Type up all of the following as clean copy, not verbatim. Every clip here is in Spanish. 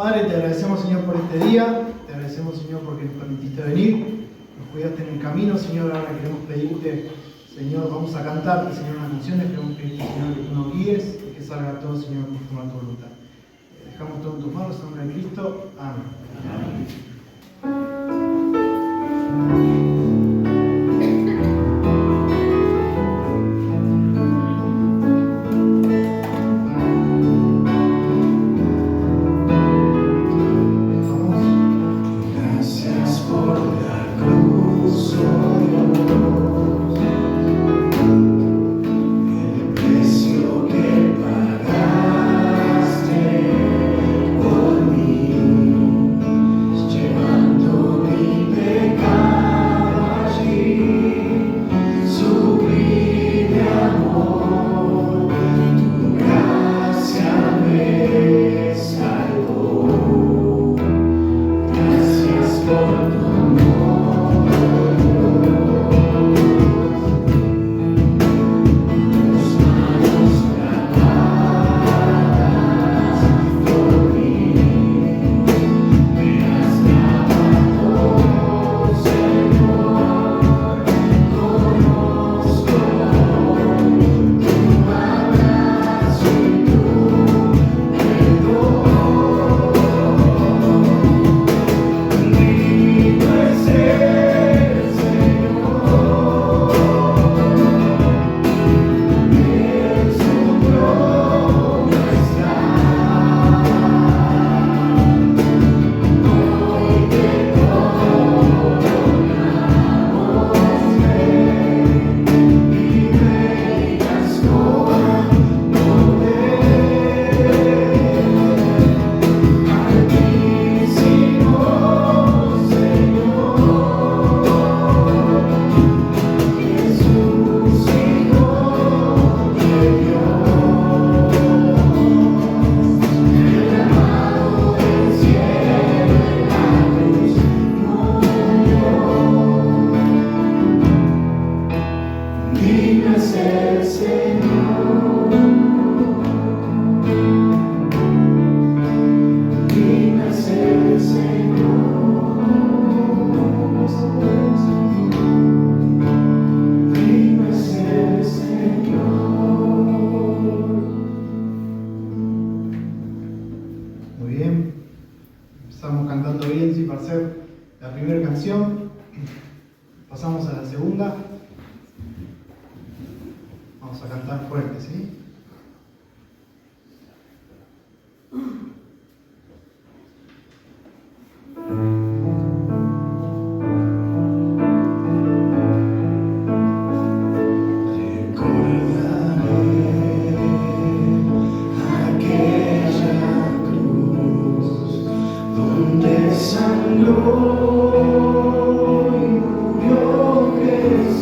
Padre, te agradecemos, Señor, por este día. Te agradecemos, Señor, porque nos permitiste venir. Nos cuidaste en el camino, Señor. Ahora queremos pedirte, Señor, vamos a cantarte, Señor, unas canciones. Queremos pedirte, Señor, que tú nos guíes y que salga todo, Señor, conforme a tu voluntad. Dejamos todo en tus manos, en nombre de Cristo. Amén. Amén.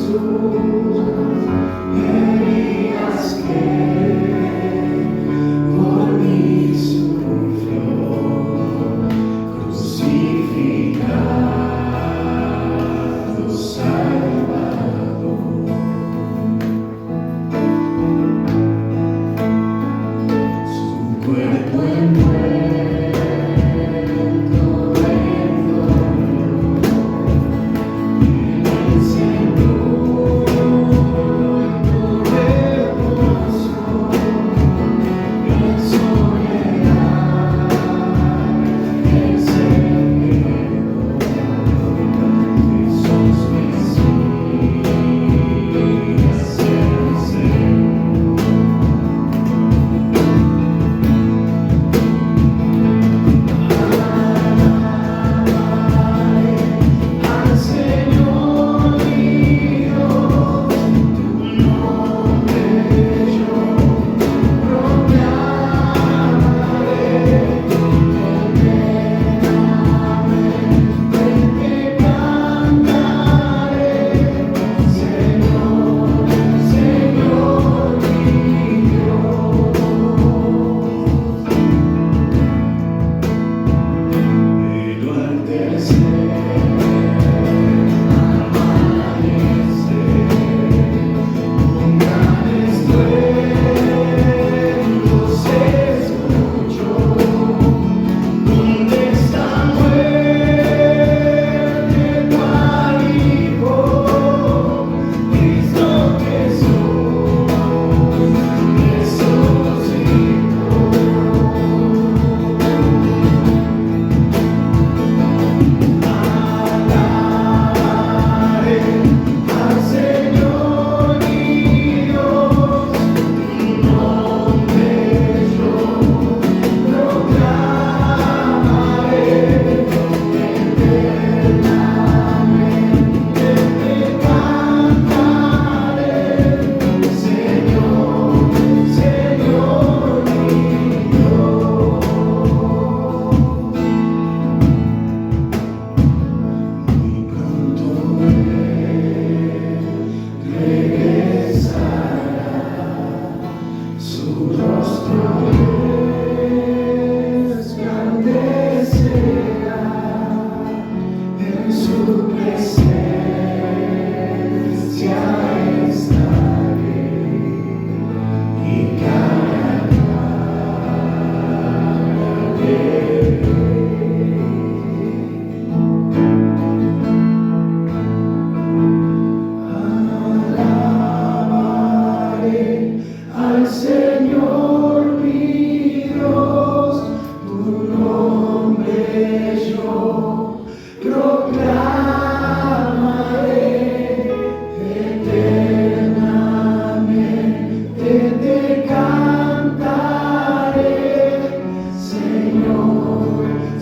Jesús, querías que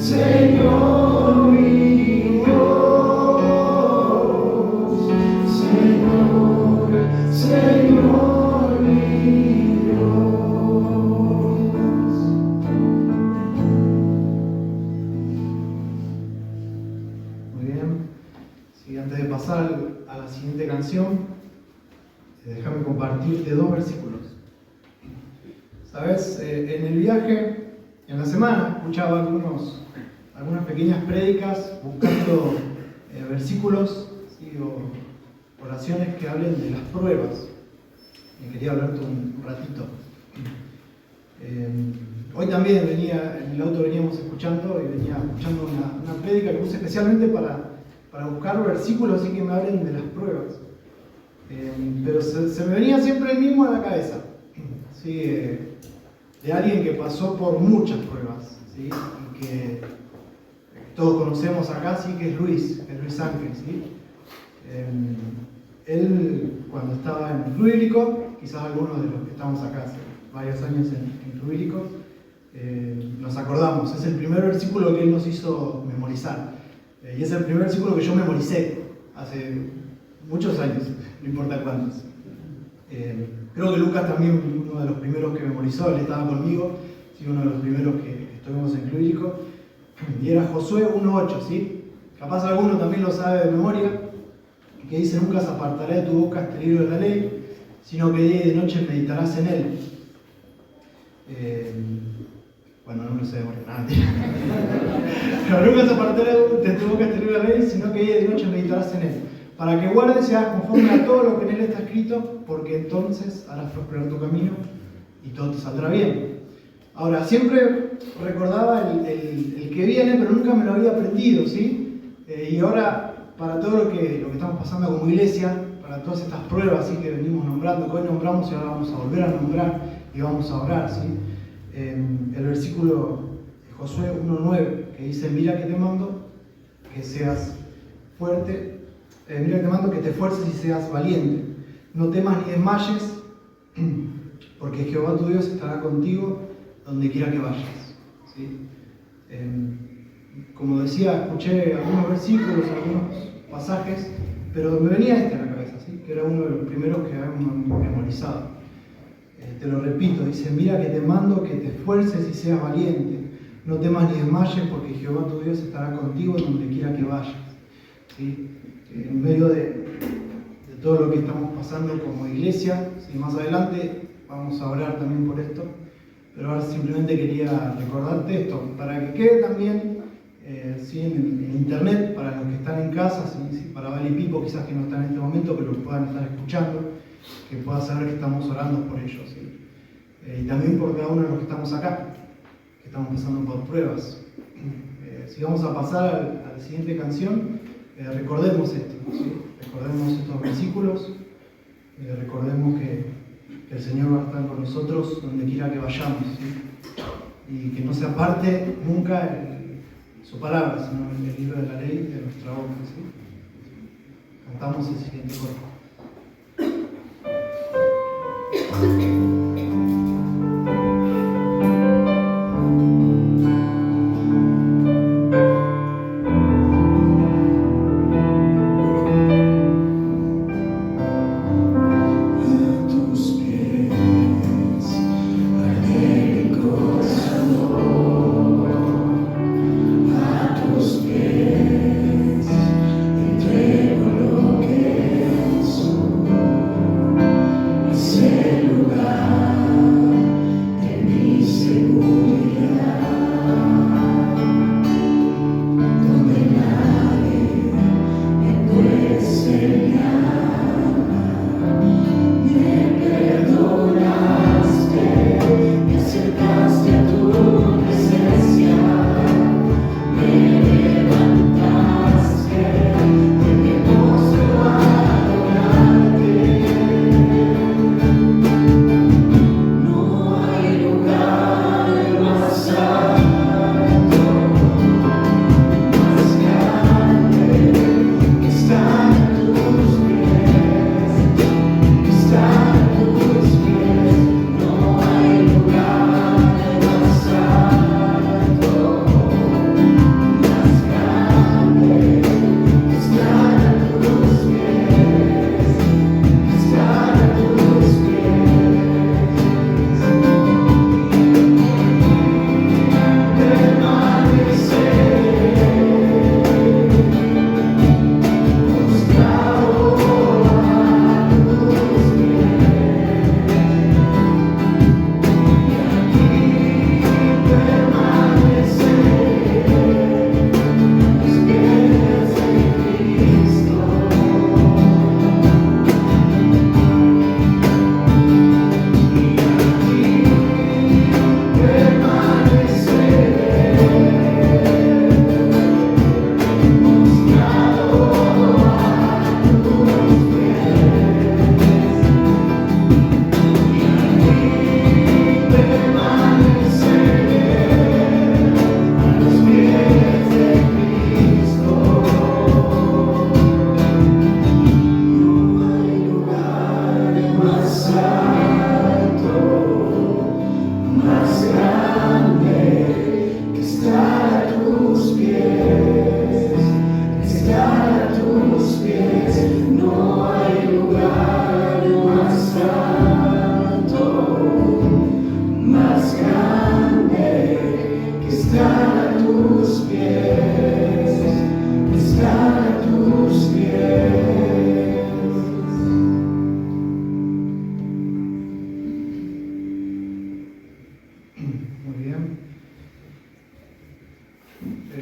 Señor mi Dios, Señor, Señor mi Dios. Muy bien. Sí, antes de pasar a la siguiente canción, déjame compartirte 2 versículos. ¿Sabes? En el viaje, en la semana, escuchaba algunas pequeñas prédicas buscando versículos, ¿sí? O oraciones que hablen de las pruebas. Y quería hablarte un ratito. Hoy también venía, en el auto veníamos escuchando y venía escuchando una prédica que puse especialmente para buscar versículos así que me hablen de las pruebas. Pero se me venía siempre el mismo a la cabeza, ¿sí? De alguien que pasó por muchas pruebas, ¿sí? Y que todos conocemos acá, sí, que es Luis Ángel, ¿sí? Él, cuando estaba en Club Bíblico, quizás algunos de los que estamos acá hace varios años en Club Bíblico, nos acordamos, es el primer versículo que él nos hizo memorizar. Y es el primer versículo que yo memoricé hace muchos años, no importa cuántos. Creo que Lucas también, uno de los primeros que memorizó, él estaba conmigo, ¿sí? Uno de los primeros que estuvimos en Club Bíblico, y era Josué 1:8, ¿sí? Capaz alguno también lo sabe de memoria, que dice: nunca se apartará de tu boca este libro de la ley, sino que día y de noche meditarás en él. Bueno, no me lo sé de memoria, nada. Pero nunca se apartará de tu boca este libro de la ley, sino que día y de noche meditarás en él, para que guardes y hagas conforme a todo lo que en él está escrito, porque entonces harás prosperar tu camino y todo te saldrá bien. Ahora, siempre recordaba el que viene, pero nunca me lo había aprendido, ¿sí? Y ahora, para todo lo que estamos pasando como iglesia, para todas estas pruebas, ¿sí? Que venimos nombrando, que hoy nombramos y ahora vamos a volver a nombrar y vamos a orar, ¿sí? El versículo de Josué 1:9, que dice: mira que te mando que seas fuerte, mira que te mando que te esfuerces y seas valiente, no temas ni desmayes, porque Jehová tu Dios estará contigo donde quiera que vayas, ¿sí? Como decía, escuché algunos versículos, algunos pasajes, pero me venía este a la cabeza, ¿sí? Que era uno de los primeros que habíamos memorizado. Te lo repito, dice: mira que te mando que te esfuerces y seas valiente, no temas ni desmayes, porque Jehová tu Dios estará contigo donde quiera que vayas, ¿sí? En medio de todo lo que estamos pasando como iglesia, ¿sí? Más adelante vamos a orar también por esto, pero ahora simplemente quería recordarte esto, para que quede también ¿sí? en internet, para los que están en casa, ¿sí? Para Val y Pipo quizás que no están en este momento, que lo puedan estar escuchando, que puedan saber que estamos orando por ellos, ¿sí? Y también por cada uno de los que estamos acá, que estamos pasando por pruebas. Si vamos a pasar a la siguiente canción, recordemos esto, ¿sí? Recordemos estos versículos, recordemos que el Señor va a estar con nosotros donde quiera que vayamos, ¿sí? Y que no se aparte nunca su palabra, sino el libro de la ley de nuestra boca, ¿sí? Cantamos el siguiente coro. Lugar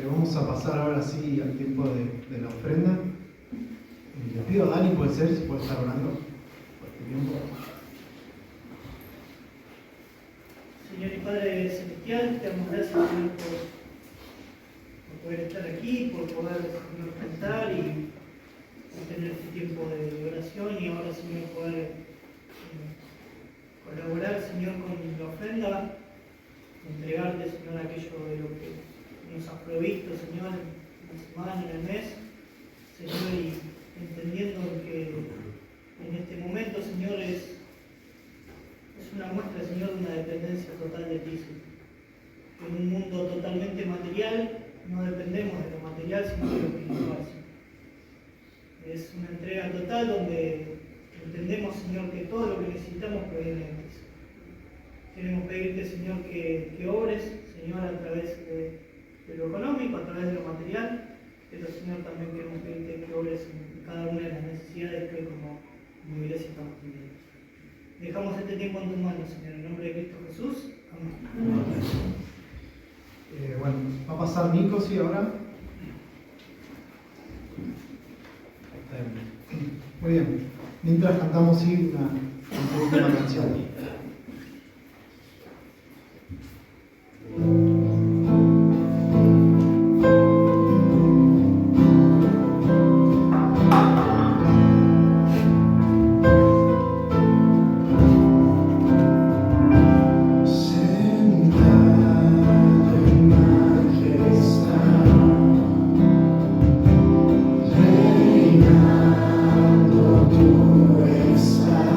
Vamos a pasar ahora sí al tiempo de la ofrenda. Le pido a Dani, puede ser, si puede estar orando por este tiempo. Señor y Padre Celestial, te damos gracias, Señor, por poder estar aquí, por poder, Señor, cantar y tener este tiempo de oración y ahora, Señor, poder colaborar, Señor, con la ofrenda, entregarte, Señor, aquello de lo que nos has provisto, Señor, en la semana, en el mes, Señor, y entendiendo que en este momento, Señor, es una muestra, Señor, de una dependencia total de ti, Señor. En un mundo totalmente material, no dependemos de lo material, sino de lo espiritual, Señor. Es una entrega total donde entendemos, Señor, que todo lo que necesitamos proviene de ti. Queremos pedirte, Señor, que obres, Señor, a través de lo económico, a través de lo material, pero, Señor, también queremos pedirte que obres en cada una de las necesidades que hoy como iglesia estamos pidiendo. Dejamos este tiempo en tus manos, Señor, en el nombre de Cristo Jesús. Amén. Bueno, va a pasar Nico, sí, ahora. Muy bien. Mientras cantamos, sí, una última canción. Reinando tú estás.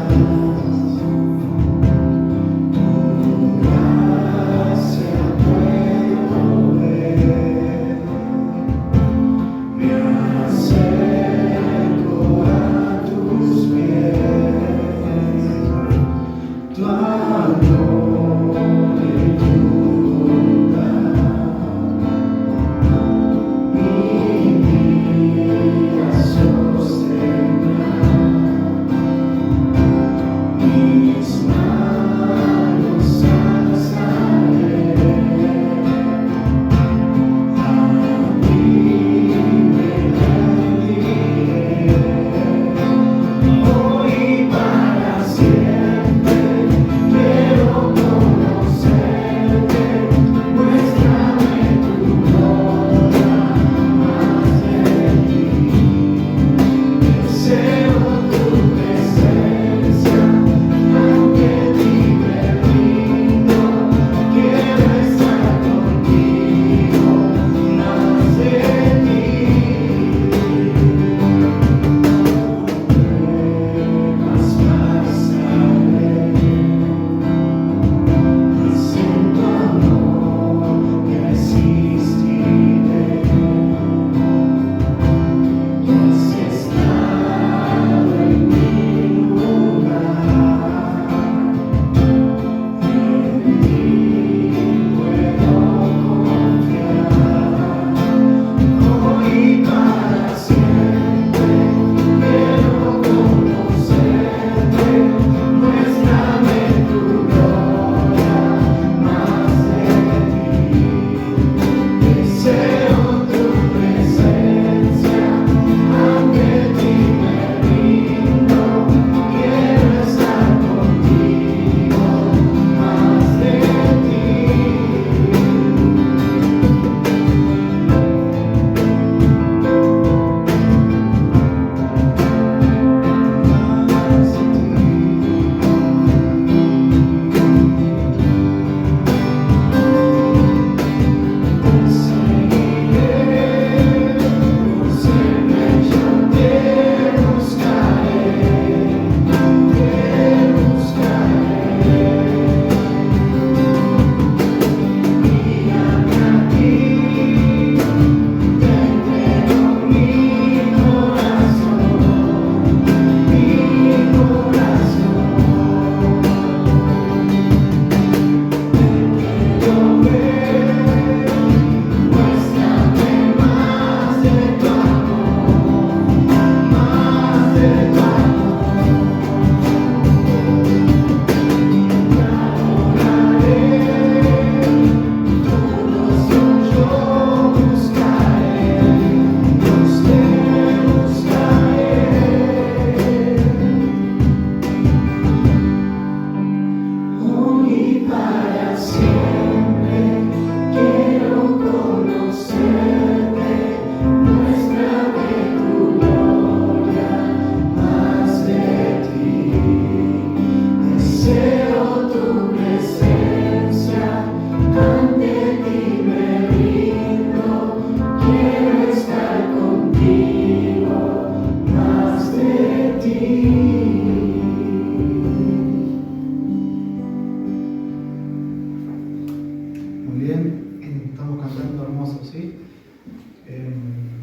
¿sí?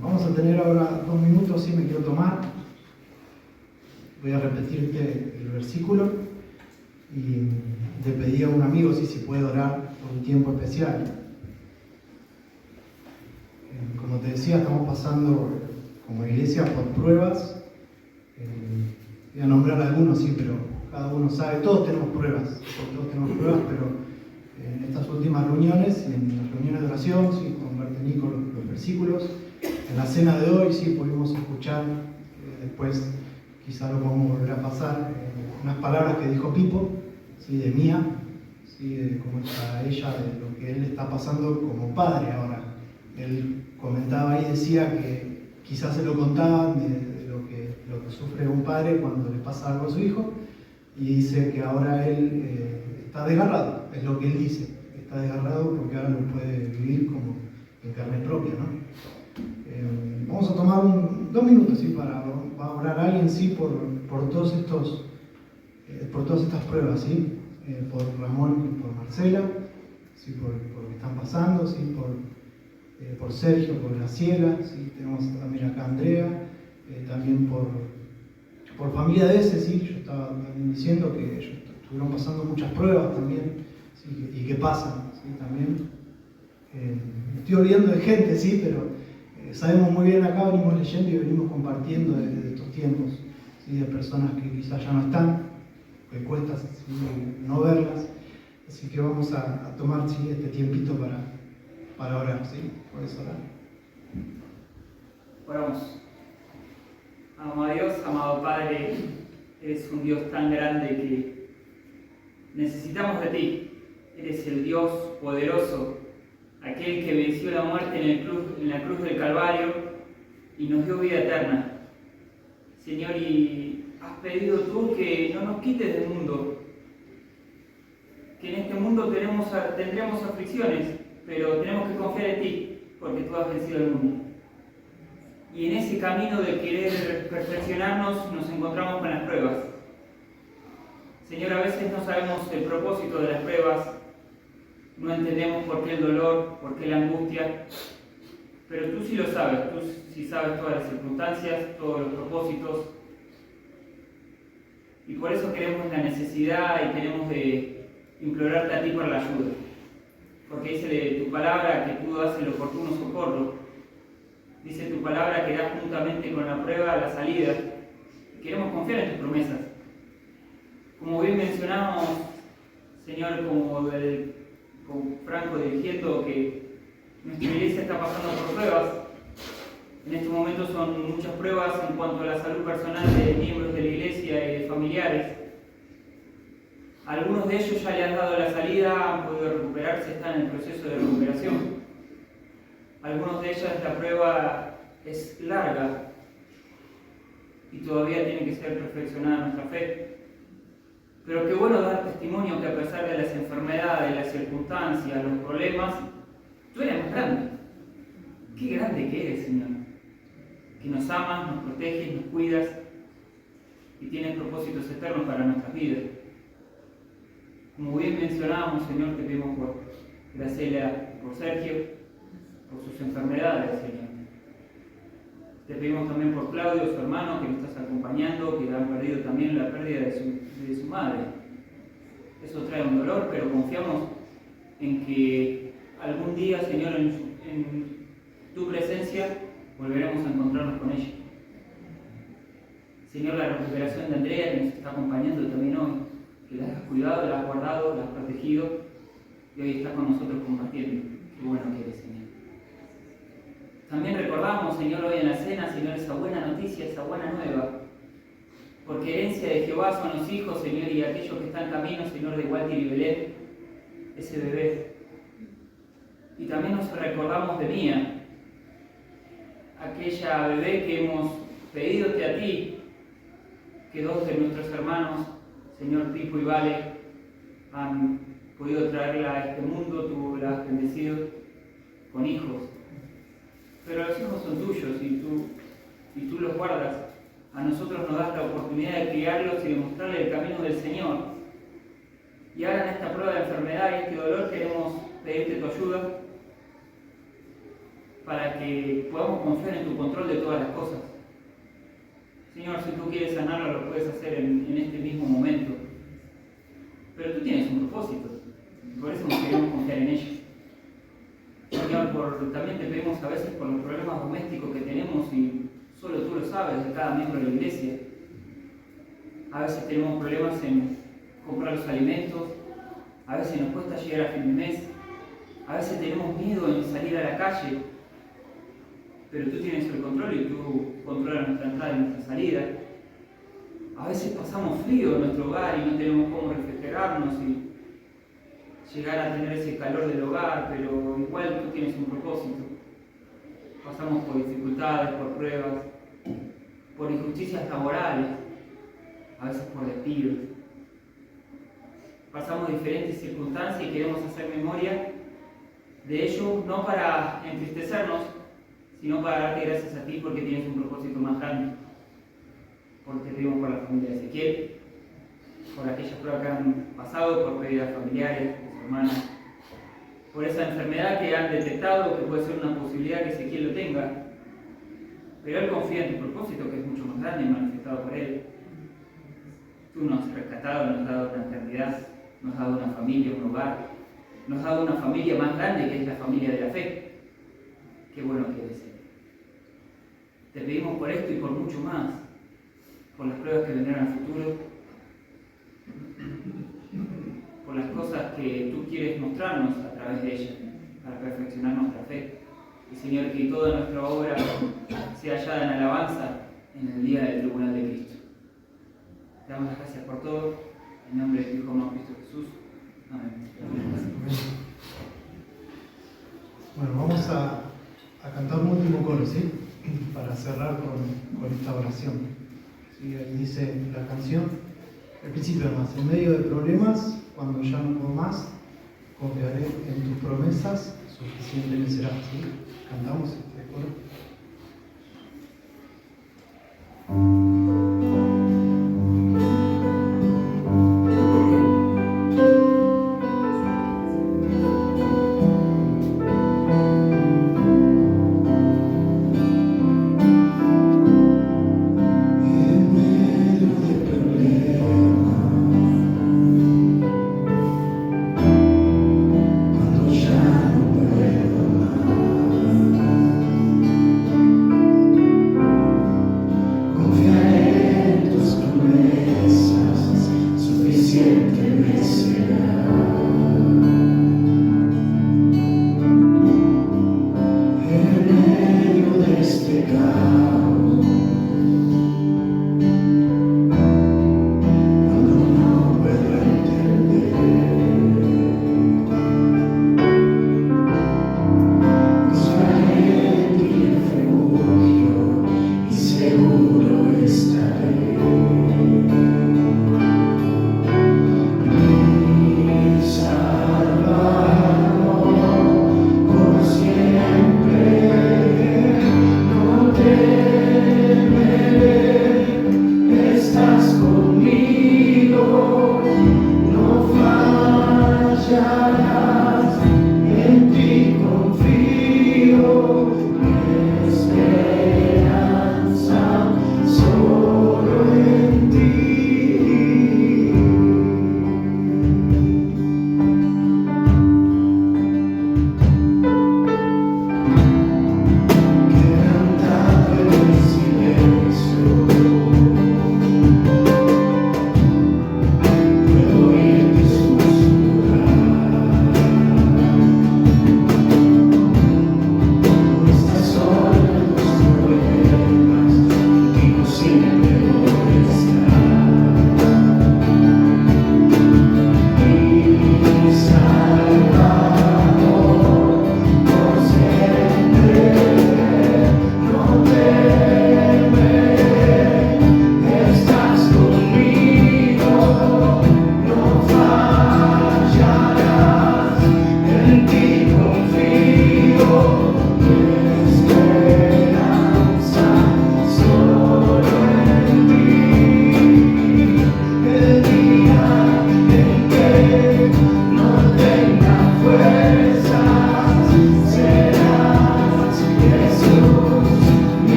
Vamos a tener ahora 2 minutos, ¿sí? Me quiero tomar. Voy a repetirte el versículo y le pedí a un amigo si puede orar por un tiempo especial. Como te decía, estamos pasando como iglesia por pruebas. Voy a nombrar algunos, sí, pero cada uno sabe, todos tenemos pruebas, pero en estas últimas reuniones, en las reuniones de oración, sí, con Bartenico los versículos, en la cena de hoy sí pudimos escuchar, después quizá lo podemos volver a pasar, unas palabras que dijo Pipo, sí, de Mía, sí, de cómo está ella, de lo que él está pasando como padre ahora. Él comentaba ahí, decía que quizás se lo contaban de lo que sufre un padre cuando le pasa algo a su hijo, y dice que ahora él está desgarrado, es lo que él dice, está desgarrado porque ahora lo puede vivir como en carne propia, ¿no? Vamos a tomar 2 minutos, ¿sí? Va a orar alguien, ¿sí? por todas estas pruebas, ¿sí? Por Ramón y por Marcela, ¿sí? Por lo que están pasando, ¿sí? Por Sergio, por Graciela, ¿sí? Tenemos también acá a Andrea, también por familia de ese, ¿sí? Yo estaba también diciendo que ellos estuvieron pasando muchas pruebas también, ¿sí? Y que pasan, ¿sí? También. Me estoy olvidando de gente, ¿sí? Pero sabemos muy bien acá, venimos leyendo y venimos compartiendo de estos tiempos, ¿sí? De personas que quizás ya no están, que cuesta, ¿sí? No verlas. Así que vamos a tomar, ¿sí? Este tiempito para orar, ¿sí? ¿Puedes orar? Oramos. Amado Dios, amado Padre, eres un Dios tan grande que necesitamos de ti. Eres el Dios poderoso, aquel que venció la muerte en la cruz del Calvario y nos dio vida eterna. Señor, y has pedido tú que no nos quites del mundo, que en este mundo tendremos aflicciones, pero tenemos que confiar en ti, porque tú has vencido el mundo. Y en ese camino de querer perfeccionarnos nos encontramos con las pruebas. Señor, a veces no sabemos el propósito de las pruebas, no entendemos por qué el dolor, por qué la angustia, pero tú sí lo sabes, tú sí sabes todas las circunstancias, todos los propósitos, y por eso queremos la necesidad y tenemos de implorarte a ti por la ayuda, porque dice de tu palabra que tú das el oportuno socorro, dice tu palabra que das juntamente con la prueba la salida, y queremos confiar en tus promesas. Como bien mencionamos, Señor, con Franco dirigiendo, que nuestra iglesia está pasando por pruebas. En estos momentos son muchas pruebas en cuanto a la salud personal de miembros de la iglesia y de familiares. Algunos de ellos ya le han dado la salida, han podido recuperarse, están en el proceso de recuperación. Algunos de ellos la prueba es larga y todavía tiene que ser perfeccionada nuestra fe. Pero qué bueno dar testimonio que a pesar de las enfermedades, las circunstancias, los problemas, tú eres más grande. Qué grande que eres, Señor. Que nos amas, nos proteges, nos cuidas y tienes propósitos eternos para nuestras vidas. Como bien mencionábamos, Señor, te pedimos por Graciela, por Sergio, por sus enfermedades, Señor. Te pedimos también por Claudio, su hermano, que nos estás acompañando, que han perdido también la pérdida de su madre. Eso trae un dolor, pero confiamos en que algún día, Señor, en tu presencia, volveremos a encontrarnos con ella. Señor, la recuperación de Andrea, que nos está acompañando también hoy, que la has cuidado, la has guardado, la has protegido, y hoy está con nosotros compartiendo. Qué bueno que eres, Señor. También recordamos, Señor, hoy en la cena, Señor, esa buena noticia, esa buena nueva. Porque herencia de Jehová son los hijos, Señor, y aquellos que están camino, Señor, de Walter y Belén, ese bebé. Y también nos recordamos de Mía, aquella bebé que hemos pedidote a ti, que 2 de nuestros hermanos, Señor Pipo y Vale, han podido traerla a este mundo, tú la has bendecido con hijos. Pero los hijos son tuyos y tú los guardas. A nosotros nos das la oportunidad de criarlos y de mostrarles el camino del Señor. Y ahora en esta prueba de enfermedad y este dolor queremos pedirte tu ayuda. para que podamos confiar en tu control de todas las cosas. Señor, si tú quieres sanarlo, lo puedes hacer en este mismo momento. Pero tú tienes un propósito, por eso nos queremos confiar en ello. Señor, también te pedimos a veces por los problemas domésticos que tenemos y solo tú lo sabes de cada miembro de la iglesia. A veces tenemos problemas en comprar los alimentos, a veces nos cuesta llegar a fin de mes, a veces tenemos miedo en salir a la calle, pero tú tienes el control y tú controlas nuestra entrada y nuestra salida. A veces pasamos frío en nuestro hogar y no tenemos cómo refrigerarnos y llegar a tener ese calor del hogar, pero igual tú tienes un propósito. Pasamos por dificultades, por pruebas, por injusticias laborales, a veces por despidos. Pasamos diferentes circunstancias y queremos hacer memoria de ello, no para entristecernos, sino para darte gracias a ti porque tienes un propósito más grande. Porque te pedimos por la familia de Ezequiel, por aquellas pruebas que han pasado, por pérdidas familiares, de su hermana, por esa enfermedad que han detectado, que puede ser una posibilidad que Ezequiel lo tenga. Pero él confía en tu propósito, que es mucho más grande y manifestado por él. Tú nos has rescatado, nos has dado una eternidad, nos has dado una familia, un hogar, nos has dado una familia más grande que es la familia de la fe. Qué bueno que eres Él. Te pedimos por esto y por mucho más, por las pruebas que vendrán al futuro, por las cosas que tú quieres mostrarnos a través de ellas, para perfeccionar nuestra fe. Y Señor, que toda nuestra obra sea hallada en alabanza en el día del tribunal de Cristo. Te damos las gracias por todo, en nombre de tu Hijo amado Cristo Jesús. Amén. Bueno, vamos a cantar un último coro, ¿sí? Para cerrar con esta oración. ¿Sí? Ahí dice la canción, al principio además, en medio de problemas, cuando ya no puedo más, confiaré en tus promesas, suficiente me será. ¿Sí? Cantamos este coro. Cuando ya no puedo más.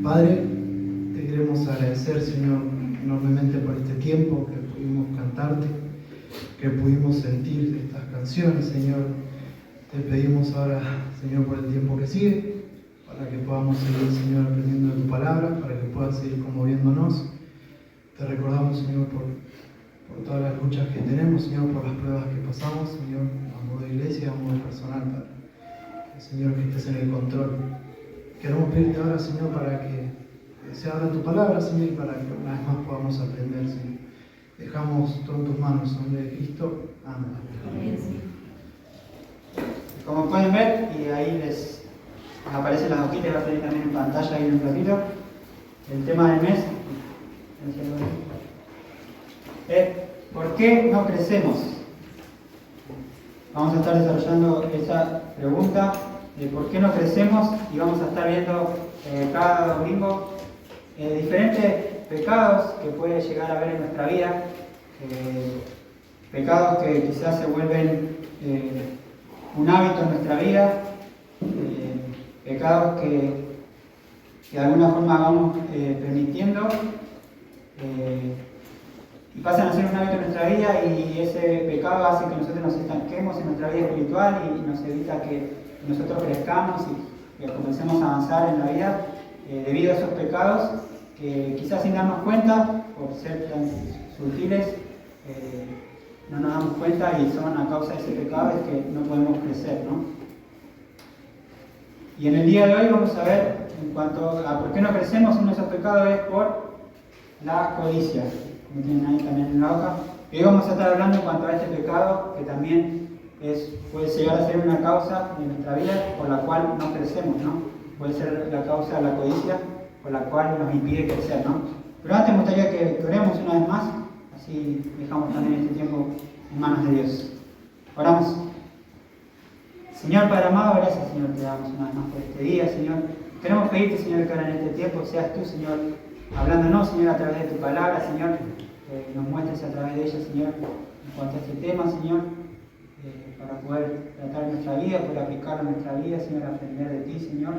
Padre, te queremos agradecer, Señor, enormemente por este tiempo que pudimos cantarte, que pudimos sentir estas canciones, Señor. Te pedimos ahora, Señor, por el tiempo que sigue, para que podamos seguir, Señor, aprendiendo de tu palabra, para que puedas seguir conmoviéndonos. Te recordamos, Señor, por todas las luchas que tenemos, Señor, por las pruebas que pasamos, Señor, a modo de iglesia, a modo personal, Padre. Señor, que estés en el control. Queremos pedirte ahora, Señor, para que se abra tu palabra, Señor, y para que una vez más podamos aprender, Señor. Dejamos todo en tus manos, en nombre de Cristo. Amén. Como pueden ver, y ahí les aparecen las hojitas, va a salir también en pantalla ahí en un ratito, el tema del mes es ¿por qué no crecemos? Vamos a estar desarrollando esa pregunta de por qué no crecemos y vamos a estar viendo cada domingo diferentes pecados que puede llegar a haber en nuestra vida, pecados que quizás se vuelven un hábito en nuestra vida, pecados que de alguna forma vamos permitiendo y pasan a ser un hábito en nuestra vida, y ese pecado hace que nosotros nos estanquemos en nuestra vida espiritual y nos evita que nosotros crezcamos y que comencemos a avanzar en la vida debido a esos pecados que quizás sin darnos cuenta, por ser tan sutiles, no nos damos cuenta, y son a causa de ese pecado es que no podemos crecer, ¿no? Y en el día de hoy vamos a ver, en cuanto a por qué no crecemos, uno de esos pecados es por la codicia, como tienen ahí también en la hoja. Y hoy vamos a estar hablando en cuanto a este pecado, que también puede llegar a ser una causa de nuestra vida por la cual no crecemos, ¿no? Puede ser la causa de la codicia por la cual nos impide crecer, ¿no? Pero antes me gustaría que oremos una vez más, así dejamos también este tiempo en manos de Dios. Oramos. Señor Padre amado, gracias, Señor, te damos una vez más por este día, Señor. Queremos pedirte, Señor, que ahora en este tiempo seas tú, Señor, hablándonos, Señor, a través de tu palabra, Señor, que nos muestres a través de ella, Señor, en cuanto a este tema, Señor, para poder tratar nuestra vida, poder aplicarlo en nuestra vida, Señor, aprender de ti, Señor.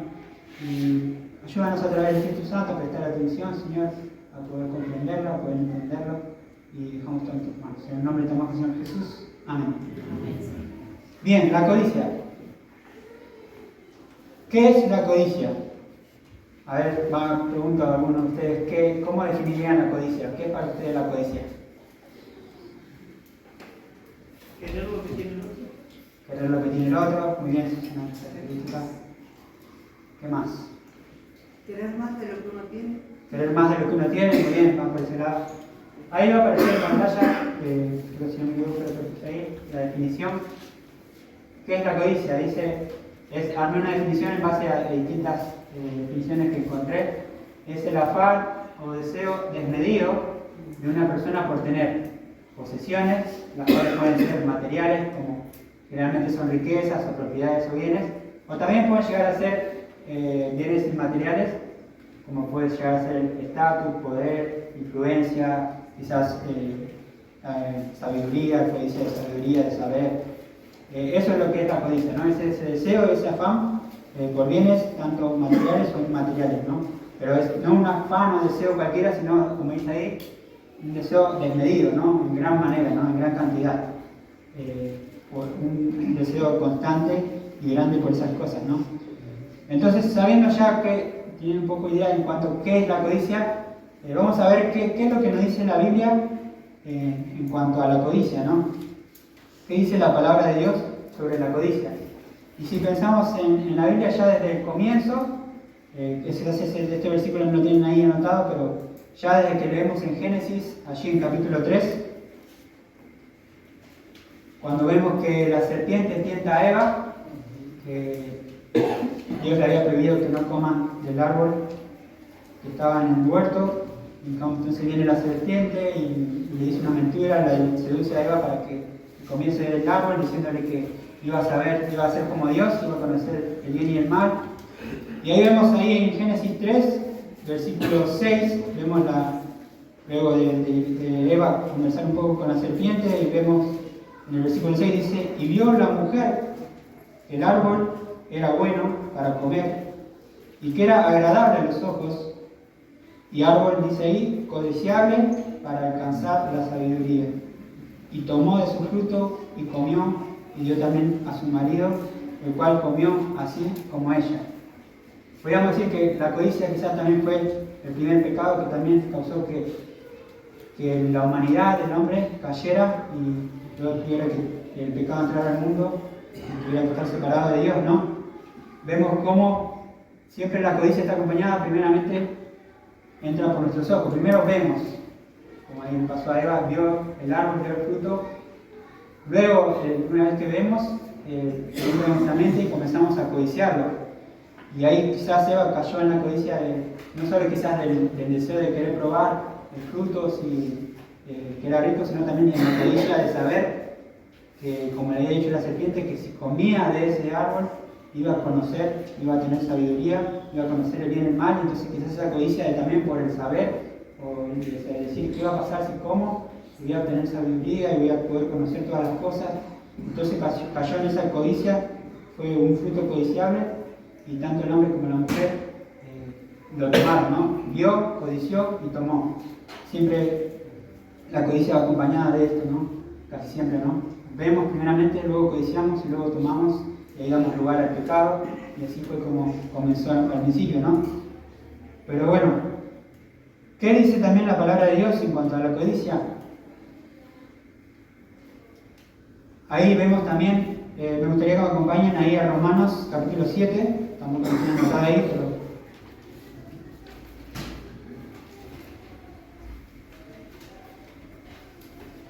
Y ayúdanos a través del Espíritu Santo a prestar atención, Señor, a poder comprenderlo, a poder entenderlo, y dejamos todo en tus manos. En el nombre de tu amado Señor Jesús. Amén. Bien, la codicia. ¿Qué es la codicia? A ver, pregunto a algunos de ustedes, ¿cómo definirían la codicia? ¿Qué es para ustedes la codicia? Querer lo que tiene el otro. Querer lo que tiene el otro, muy bien, esa es una característica. ¿Qué más? Querer más de lo que uno tiene. Querer más de lo que uno tiene, muy bien, va por ese lado. Ahí va a aparecer en pantalla, creo que si no me equivoco, creo que ahí, la definición. ¿Qué es la codicia? Dice, armé una definición en base a distintas definiciones que encontré. Es el afán o deseo desmedido de una persona por tener posesiones, las cuales pueden ser materiales, como generalmente son riquezas o propiedades o bienes, o también pueden llegar a ser bienes inmateriales, como puede llegar a ser estatus, poder, influencia, quizás sabiduría, codicia de sabiduría, de saber. Eso es lo que es la codicia, ¿no? Es ese deseo, ese afán por bienes tanto materiales o inmateriales, ¿no? Pero es no un afán o deseo cualquiera, sino, como dice ahí, un deseo desmedido, ¿no? En gran manera, ¿no? En gran cantidad. Por un deseo constante y grande por esas cosas, ¿no? Entonces, sabiendo ya que tienen un poco de idea en cuanto a qué es la codicia, vamos a ver qué es lo que nos dice la Biblia en cuanto a la codicia, ¿no? ¿Qué dice la palabra de Dios sobre la codicia? Y si pensamos en la Biblia ya desde el comienzo, este versículo no lo tienen ahí anotado, pero ya desde que leemos en Génesis, allí en capítulo 3, cuando vemos que la serpiente tienta a Eva, que Dios le había prohibido que no coman del árbol que estaba en el huerto, entonces viene la serpiente y le dice una mentira, la seduce a Eva para que comience del árbol, diciéndole que iba a ser como Dios, iba a conocer el bien y el mal. Y ahí vemos ahí en Génesis 3, versículo 6, vemos luego de Eva conversar un poco con la serpiente, y vemos en el versículo 6 dice, y vio la mujer que el árbol era bueno para comer, y que era agradable a los ojos, y árbol, dice ahí, codiciable para alcanzar la sabiduría. Y tomó de su fruto y comió, y dio también a su marido, el cual comió así como ella. Podríamos decir que la codicia quizás también fue el primer pecado que también causó que la humanidad, el hombre, cayera y luego tuviera que el pecado entrara al mundo y tuviera que estar separado de Dios, ¿no? Vemos cómo siempre la codicia está acompañada, primeramente entra por nuestros ojos. Primero vemos, como ahí pasó a Eva, vio el árbol, vio el fruto. Luego, una vez que vemos, entra en nuestra mente y comenzamos a codiciarlo. Y ahí quizás Eva cayó en la codicia, no solo quizás del deseo de querer probar el fruto y que era rico, sino también en la codicia de saber que, como le había dicho la serpiente, que si comía de ese árbol iba a conocer, iba a tener sabiduría, iba a conocer el bien y el mal. Entonces quizás esa codicia también por el saber, o el decir qué iba a pasar si como, voy a obtener sabiduría y voy a poder conocer todas las cosas. Entonces cayó en esa codicia, fue un fruto codiciable, y tanto el hombre como la mujer lo tomaron, ¿no? Vio, codició y tomó. Siempre la codicia va acompañada de esto, ¿no? Casi siempre, ¿no? Vemos primeramente, luego codiciamos y luego tomamos, y ahí damos lugar al pecado, y así fue como comenzó al principio, ¿no? Pero bueno, ¿qué dice también la palabra de Dios en cuanto a la codicia? Ahí vemos también, me gustaría que me acompañen ahí a Romanos capítulo 7, tampoco lo tienen anotado ahí, pero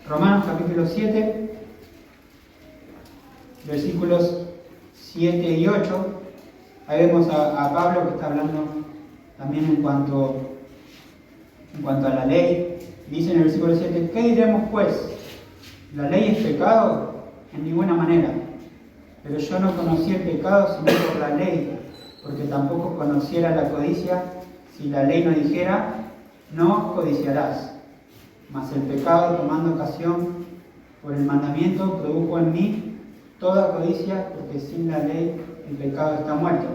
Romanos capítulo 7, versículos 7 y 8, ahí vemos a Pablo que está hablando también en cuanto a la ley. Dice en el versículo 7, ¿qué diremos pues? ¿La ley es pecado? En ninguna manera. Pero yo no conocí el pecado sino por la ley, porque tampoco conociera la codicia si la ley no dijera, no codiciarás. Mas el pecado, tomando ocasión por el mandamiento, produjo en mí toda codicia, porque sin la ley el pecado está muerto.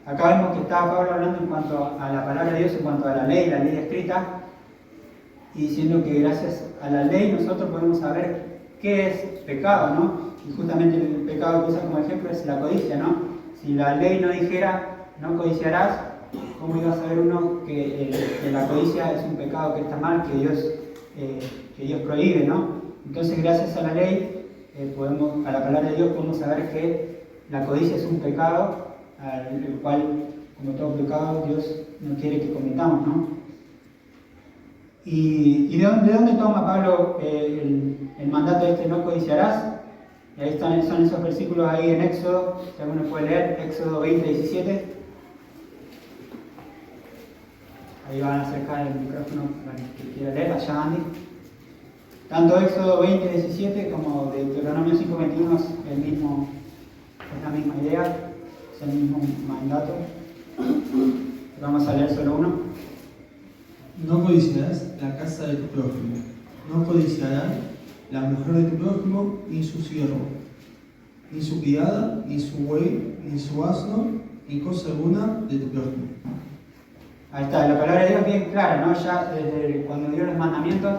Acá vemos que está Pablo hablando en cuanto a la palabra de Dios, en cuanto a la ley escrita, y diciendo que gracias a la ley nosotros podemos saber qué es pecado, ¿no? Y justamente el pecado que usa como ejemplo es la codicia, ¿no? Si la ley no dijera, no codiciarás, ¿cómo iba a saber uno que la codicia es un pecado que está mal, que Dios prohíbe, ¿no? Entonces, gracias a la ley, podemos, a la palabra de Dios podemos saber que la codicia es un pecado, el cual, como todo pecado, Dios no quiere que cometamos, ¿no? ¿Y de dónde toma Pablo el mandato este, no codiciarás? Y ahí son esos versículos ahí en Éxodo, si alguno puede leer, Éxodo 20, 17. Ahí van a acercar el micrófono para el que quiera leer, allá Andy. Tanto Éxodo 20, 17 como Deuteronomio 5, 21 es la misma idea, es el mismo mandato. Vamos a leer solo uno. No codiciarás la casa de tu prójimo, no codiciarás la mujer de tu prójimo, ni su siervo, ni su criada, ni su buey, ni su asno, ni cosa alguna de tu prójimo. Ahí está, la palabra de Dios es bien clara, ¿no? Ya desde cuando dio los mandamientos,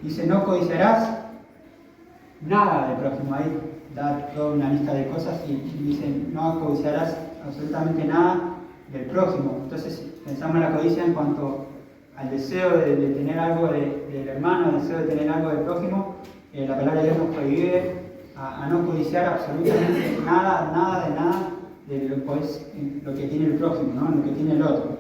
dice no codiciarás nada del prójimo. Ahí da toda una lista de cosas y dice no codiciarás absolutamente nada del prójimo. Entonces pensamos en la codicia en cuanto al deseo de tener algo del hermano, el deseo de tener algo del prójimo. La palabra de Dios nos prohíbe a no codiciar absolutamente nada de lo que tiene el prójimo, ¿no? Lo que tiene el otro.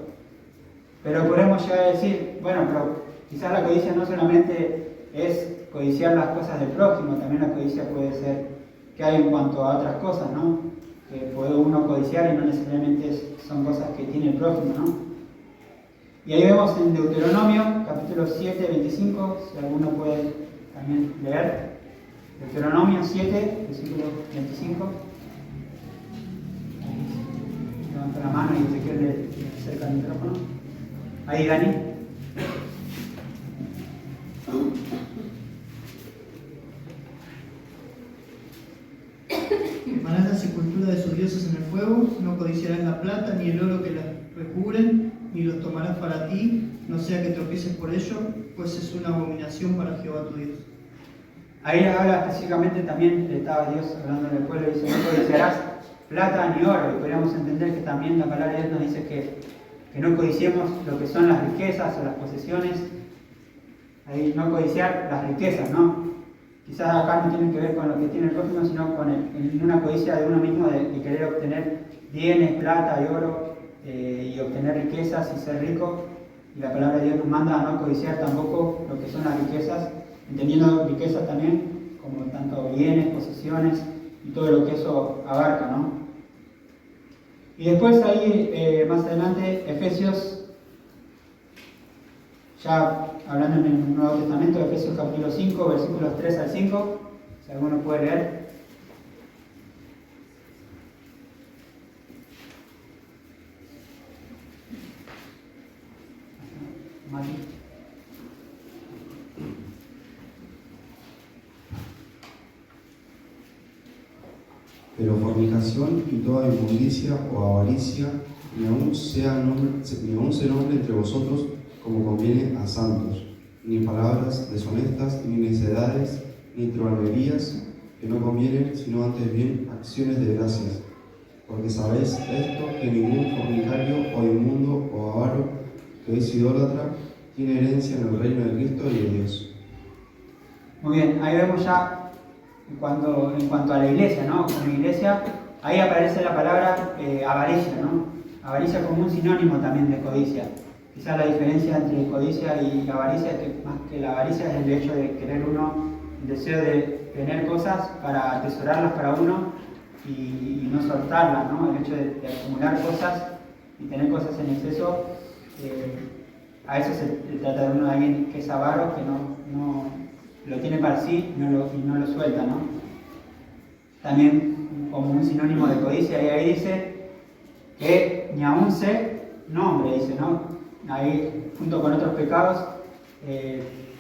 Pero podemos llegar a decir, bueno, pero quizás la codicia no solamente es codiciar las cosas del prójimo, también la codicia puede ser que hay en cuanto a otras cosas, ¿no? Que puede uno codiciar y no necesariamente son cosas que tiene el prójimo, ¿no? Y ahí vemos en Deuteronomio, capítulo 7, 25, si alguno puede también leer. Deuteronomio 7, versículo 25. Levanta la mano y se quede cerca del micrófono. Ahí, Dani. Quemarán la sepultura de sus dioses en el fuego, no codiciarán la plata ni el oro que las recubren, ni los tomarás para ti, no sea que tropieces por ello, pues es una abominación para Jehová tu Dios. Ahí habla específicamente también, estaba Dios hablando del pueblo, dice, no codiciarás plata ni oro, y podríamos entender que también la palabra de Dios nos dice que no codiciemos lo que son las riquezas o las posesiones, ahí no codiciar las riquezas, ¿no? Quizás acá no tiene que ver con lo que tiene el prójimo, sino con una codicia de uno mismo de querer obtener bienes, plata y oro, y obtener riquezas y ser rico. Y la palabra de Dios nos manda a no codiciar tampoco lo que son las riquezas, entendiendo riquezas también como tanto bienes, posesiones y todo lo que eso abarca, ¿no? Y después ahí, más adelante, Efesios, ya hablando en el Nuevo Testamento, Efesios capítulo 5, versículos 3 al 5, si alguno puede leer. Mati. Pero fornicación y toda inmundicia o avaricia ni aun se nombre entre vosotros como conviene a santos, ni palabras deshonestas, ni necedades, ni trovanerías, que no convienen, sino antes bien acciones de gracias. Porque sabéis esto, que ningún fornicario o inmundo o avaro, que es idólatra, tiene herencia en el reino de Cristo y de Dios. Muy bien, ahí vemos ya en cuanto a la iglesia, ¿no? Como iglesia, ahí aparece la palabra avaricia, ¿no? Avaricia como un sinónimo también de codicia. Quizás la diferencia entre codicia y avaricia es que más que la avaricia es el hecho de querer uno, el deseo de tener cosas para atesorarlas para uno y no soltarlas, ¿no? El hecho de acumular cosas y tener cosas en exceso, a eso se trata de uno de alguien que es avaro, que no lo tiene para sí y no lo suelta, ¿no? También como un sinónimo de codicia, y ahí dice que ni aun se nombre, dice, ¿no? Ahí, junto con otros pecados,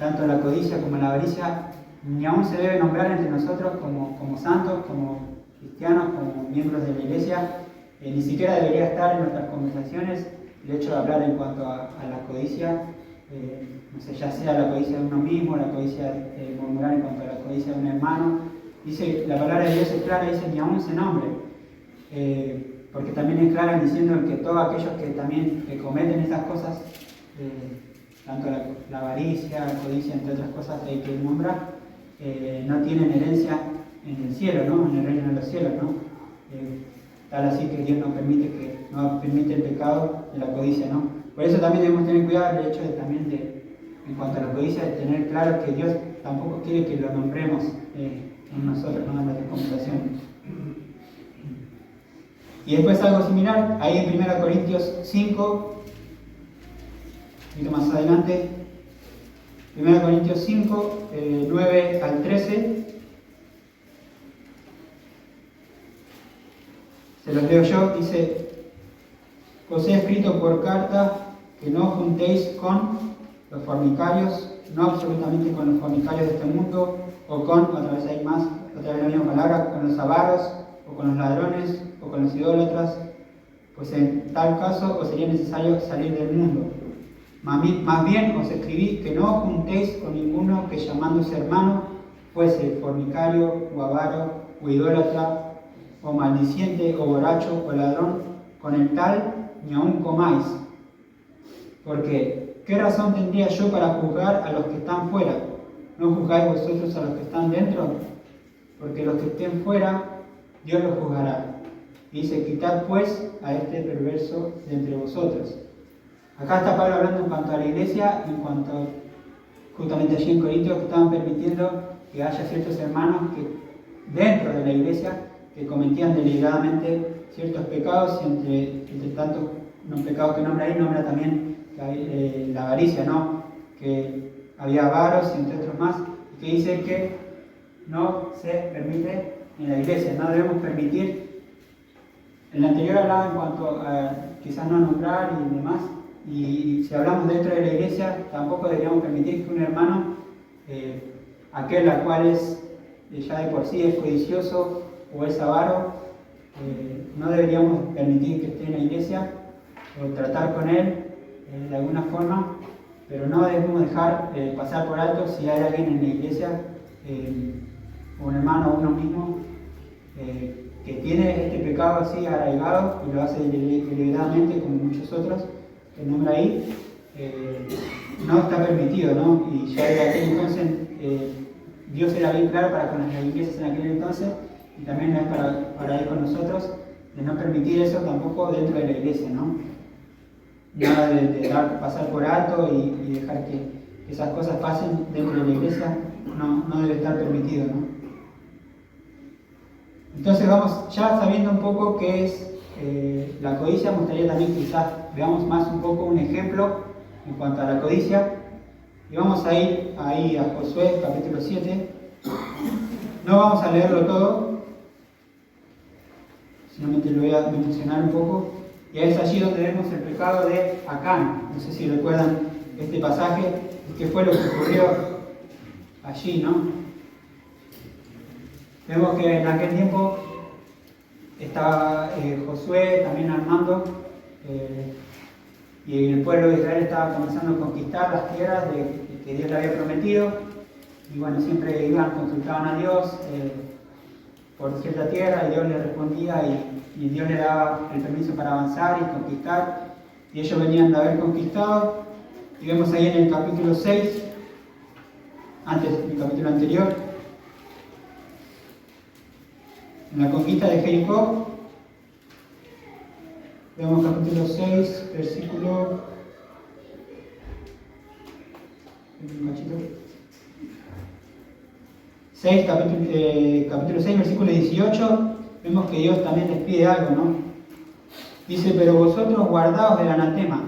tanto la codicia como la avaricia, ni aún se debe nombrar entre nosotros como santos, como cristianos, como miembros de la iglesia. Ni siquiera debería estar en nuestras conversaciones el hecho de hablar en cuanto a la codicia, no sé, ya sea la codicia de uno mismo, la codicia de murmurar en cuanto a la codicia de un hermano. Dice, la palabra de Dios es clara, dice, ni aún se nombre. Porque también es clara diciendo que todos aquellos que cometen esas cosas, tanto la avaricia, la codicia, entre otras cosas que hay que nombrar, no tienen herencia en el cielo, ¿no? En el reino de los cielos, ¿no? Tal así que Dios no permite el pecado de la codicia, ¿no? Por eso también debemos tener cuidado el hecho en cuanto a la codicia, de tener claro que Dios tampoco quiere que lo nombremos en nosotros, ¿no? En nuestra conversación. Y después algo similar, ahí en 1 Corintios 5, un poquito más adelante, 1 Corintios 5, 9 al 13, se los leo yo, dice: os he escrito por carta que no os juntéis con los fornicarios, no absolutamente con los fornicarios de este mundo, o con, otra vez la misma palabra, con los avaros, o con los ladrones, o con los idólatras, pues en tal caso os sería necesario salir del mundo. Más bien os escribí que no os juntéis con ninguno que llamándose hermano fuese fornicario, o avaro, o idólatra, o maldiciente, o borracho, o ladrón, con el tal ni aun comáis. Porque, ¿qué razón tendría yo para juzgar a los que están fuera? ¿No juzgáis vosotros a los que están dentro? Porque los que estén fuera, Dios los juzgará. Y dice: quitad pues a este perverso de entre vosotros. Acá está Pablo hablando en cuanto a la iglesia, en cuanto justamente allí en Corintios, que estaban permitiendo que haya ciertos hermanos que dentro de la iglesia que cometían deliberadamente ciertos pecados, y entre tantos los pecados que nombra ahí, nombra también la avaricia, ¿no? Que había avaros y entre otros más, y que dice que no se permite en la iglesia, no debemos permitir. En la anterior hablaba en cuanto a quizás no nombrar y demás, y si hablamos dentro de la iglesia, tampoco deberíamos permitir que un hermano, aquel al cual es ya de por sí es codicioso o es avaro, no deberíamos permitir que esté en la iglesia o tratar con él de alguna forma, pero no debemos dejar pasar por alto si hay alguien en la iglesia, un hermano o uno mismo, que tiene este pecado así arraigado y lo hace deliberadamente, como muchos otros que nombra ahí, no está permitido, ¿no? Y ya de aquel entonces Dios era bien claro para con las iglesias en aquel entonces, y también es para ir con nosotros, de no permitir eso tampoco dentro de la iglesia, ¿no? Nada de pasar por alto y dejar que esas cosas pasen dentro de la iglesia, no debe estar permitido, ¿no? Entonces vamos, ya sabiendo un poco qué es la codicia, me gustaría también quizás veamos más un poco un ejemplo en cuanto a la codicia, y vamos a ir ahí a Josué capítulo 7. No vamos a leerlo todo, solamente lo voy a mencionar un poco, y es allí donde vemos el pecado de Acán. No sé si recuerdan este pasaje, qué fue lo que ocurrió allí, ¿no? Vemos que en aquel tiempo estaba Josué también al mando, y el pueblo de Israel estaba comenzando a conquistar las tierras que Dios le había prometido, y bueno, siempre iban, consultaban a Dios por cierta tierra, y Dios les respondía, y Dios les daba el permiso para avanzar y conquistar, y ellos venían de haber conquistado, y vemos ahí en el capítulo 6, antes del capítulo anterior, en la conquista de Jericó, vemos capítulo 6, versículo 6, capítulo 6, versículo 18, vemos que Dios también les pide algo, ¿no? Dice: pero vosotros guardaos del anatema,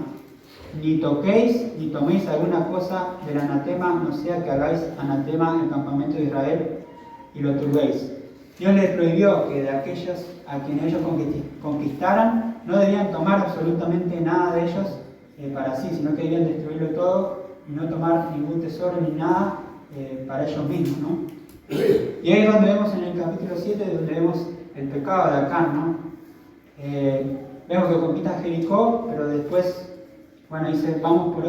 ni toquéis ni toméis alguna cosa del anatema, no sea que hagáis anatema en el campamento de Israel y lo turbéis. Dios les prohibió que de aquellos a quienes ellos conquistaran no debían tomar absolutamente nada de ellos para sí, sino que debían destruirlo todo y no tomar ningún tesoro ni nada para ellos mismos, ¿no? Y ahí es donde vemos en el capítulo 7, donde vemos el pecado de Acán, ¿no? Vemos que conquista Jericó, pero después, bueno, dice: vamos por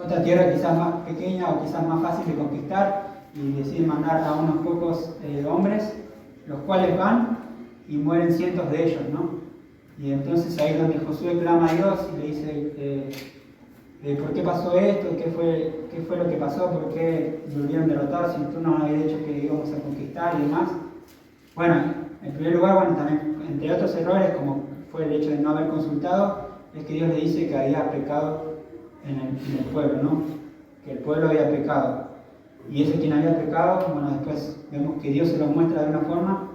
otra tierra quizás más pequeña o quizás más fácil de conquistar, y deciden mandar a unos pocos hombres, los cuales van y mueren cientos de ellos, ¿no? Y entonces ahí es donde Josué clama a Dios y le dice: ¿por qué pasó esto? ¿Qué fue lo que pasó? ¿Por qué volvieron derrotados si tú nos habías dicho que íbamos a conquistar y demás? Bueno, en primer lugar, bueno, también entre otros errores, como fue el hecho de no haber consultado, es que Dios le dice que había pecado en el pueblo, ¿no? Que el pueblo había pecado. Y ese quien había pecado, bueno, después vemos que Dios se lo muestra de una forma,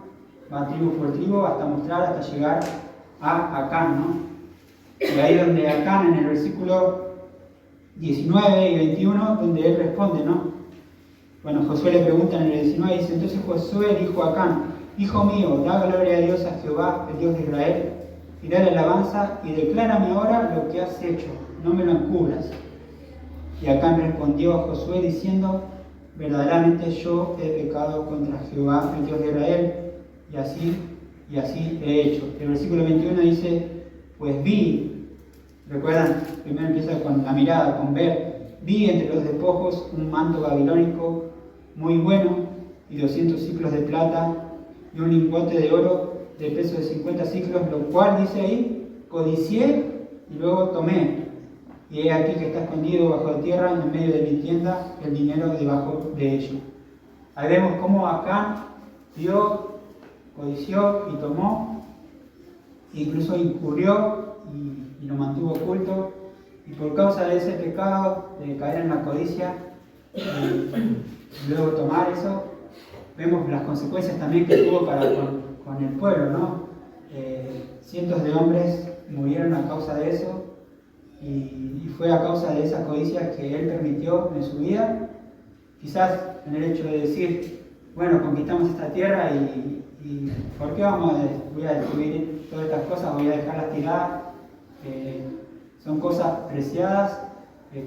va tribu por tribu hasta mostrar, hasta llegar a Acán, ¿no? Y ahí donde Acán, en el versículo 19 y 21, donde él responde, ¿no? Bueno, Josué le pregunta en el 19, dice, entonces Josué dijo a Acán, hijo mío, da gloria a Dios, a Jehová, el Dios de Israel, y dale alabanza, y declárame ahora lo que has hecho, no me lo encubras. Y Acán respondió a Josué diciendo, verdaderamente yo he pecado contra Jehová, el Dios de Israel, y así he hecho. El versículo 21 dice, pues vi, recuerdan, primero empieza con la mirada, con ver, vi entre los despojos un manto babilónico muy bueno y 200 ciclos de plata y un lingote de oro de peso de 50 ciclos, lo cual dice ahí, codicié y luego tomé. Y he aquí que está escondido bajo la tierra en medio de mi tienda el dinero debajo de ello. Ahí vemos cómo Acán vio, codició y tomó, incluso incurrió y lo mantuvo oculto. Y por causa de ese pecado, de caer en la codicia y luego tomar eso, vemos las consecuencias también que tuvo con el pueblo, ¿no? Cientos de hombres murieron a causa de eso. Y fue a causa de esa codicia que él permitió en su vida, quizás en el hecho de decir, bueno, conquistamos esta tierra y ¿por qué voy a destruir todas estas cosas? Voy a dejarlas tiradas, son cosas preciadas,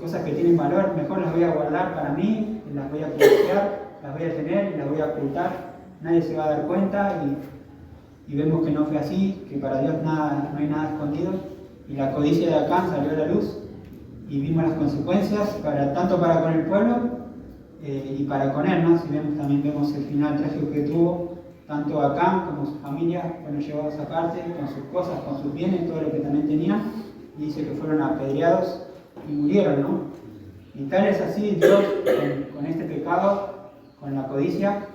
cosas que tienen valor, mejor las voy a guardar para mí, las voy a apreciar, las voy a tener y las voy a ocultar, nadie se va a dar cuenta y vemos que no fue así, que para Dios no hay nada escondido. Y la codicia de Acán salió a la luz y vimos las consecuencias, tanto para con el pueblo y para con él, ¿no? También vemos el final trágico que tuvo, tanto Acán como su familia fueron llevados aparte, con sus cosas, con sus bienes, todo lo que también tenían, y dice que fueron apedreados y murieron, ¿no? Y tal es así Dios con este pecado, con la codicia,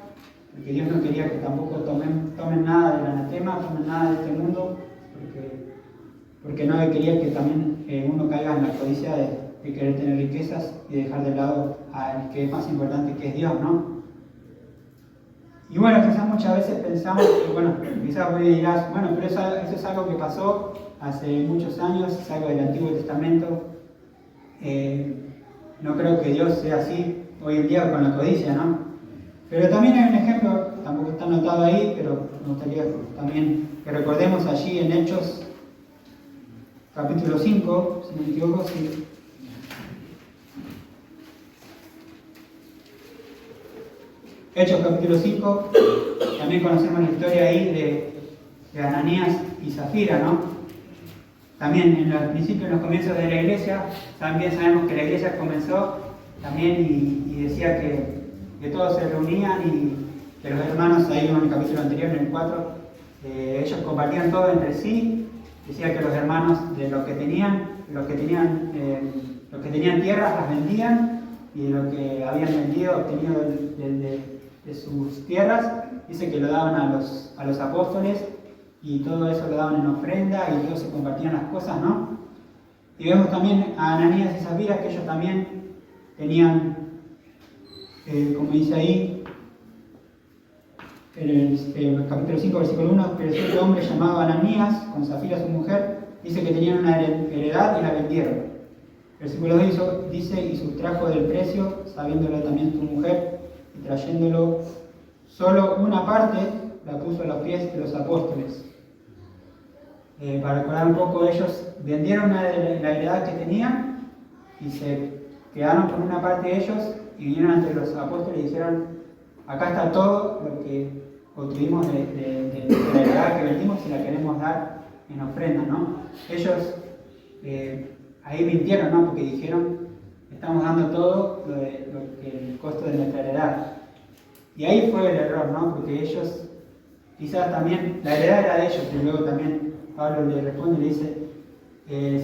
porque Dios no quería que tampoco tomen nada del anatema, tomen nada de este mundo, porque no quería que también uno caiga en la codicia de querer tener riquezas y dejar de lado al que es más importante, que es Dios, ¿no? Y bueno, quizás muchas veces pensamos que, bueno, quizás hoy dirás, bueno, pero eso es algo que pasó hace muchos años, es algo del Antiguo Testamento. No creo que Dios sea así hoy en día con la codicia, ¿no? Pero también hay un ejemplo, tampoco está anotado ahí, pero me gustaría también que recordemos allí en Hechos capítulo 5, si no me equivoco, sí. Hechos capítulo 5, también conocemos la historia ahí de Ananías y Zafira, ¿no? También en los principios, en los comienzos de la iglesia, también sabemos que la iglesia comenzó también y decía que todos se reunían y que los hermanos, ahí en el capítulo anterior, en el 4, ellos compartían todo entre sí. Decía que los hermanos de los que tenían tierras las vendían y de lo que habían vendido, obtenido de sus tierras, dice que lo daban a los apóstoles y todo eso lo daban en ofrenda y todos se compartían las cosas, ¿no? Y vemos también a Ananías y Zafira que ellos también tenían, como dice ahí, en el capítulo 5, versículo 1, pero cierto hombre llamado Ananías, con Zafira su mujer, dice que tenían una heredad y la vendieron. Versículo 2 dice, y sustrajo del precio, sabiéndolo también tu mujer, y trayéndolo solo una parte, la puso a los pies de los apóstoles. Para recordar un poco, ellos vendieron la heredad que tenían y se quedaron con una parte de ellos y vinieron ante los apóstoles y dijeron, acá está todo lo que obtuvimos de la heredad que vendimos y la queremos dar en ofrenda, ¿no? Ellos ahí mintieron, ¿no? Porque dijeron, estamos dando todo el costo de nuestra heredad. Y ahí fue el error, ¿no? Porque ellos, quizás también, la heredad era de ellos, y luego también Pablo le responde y le dice,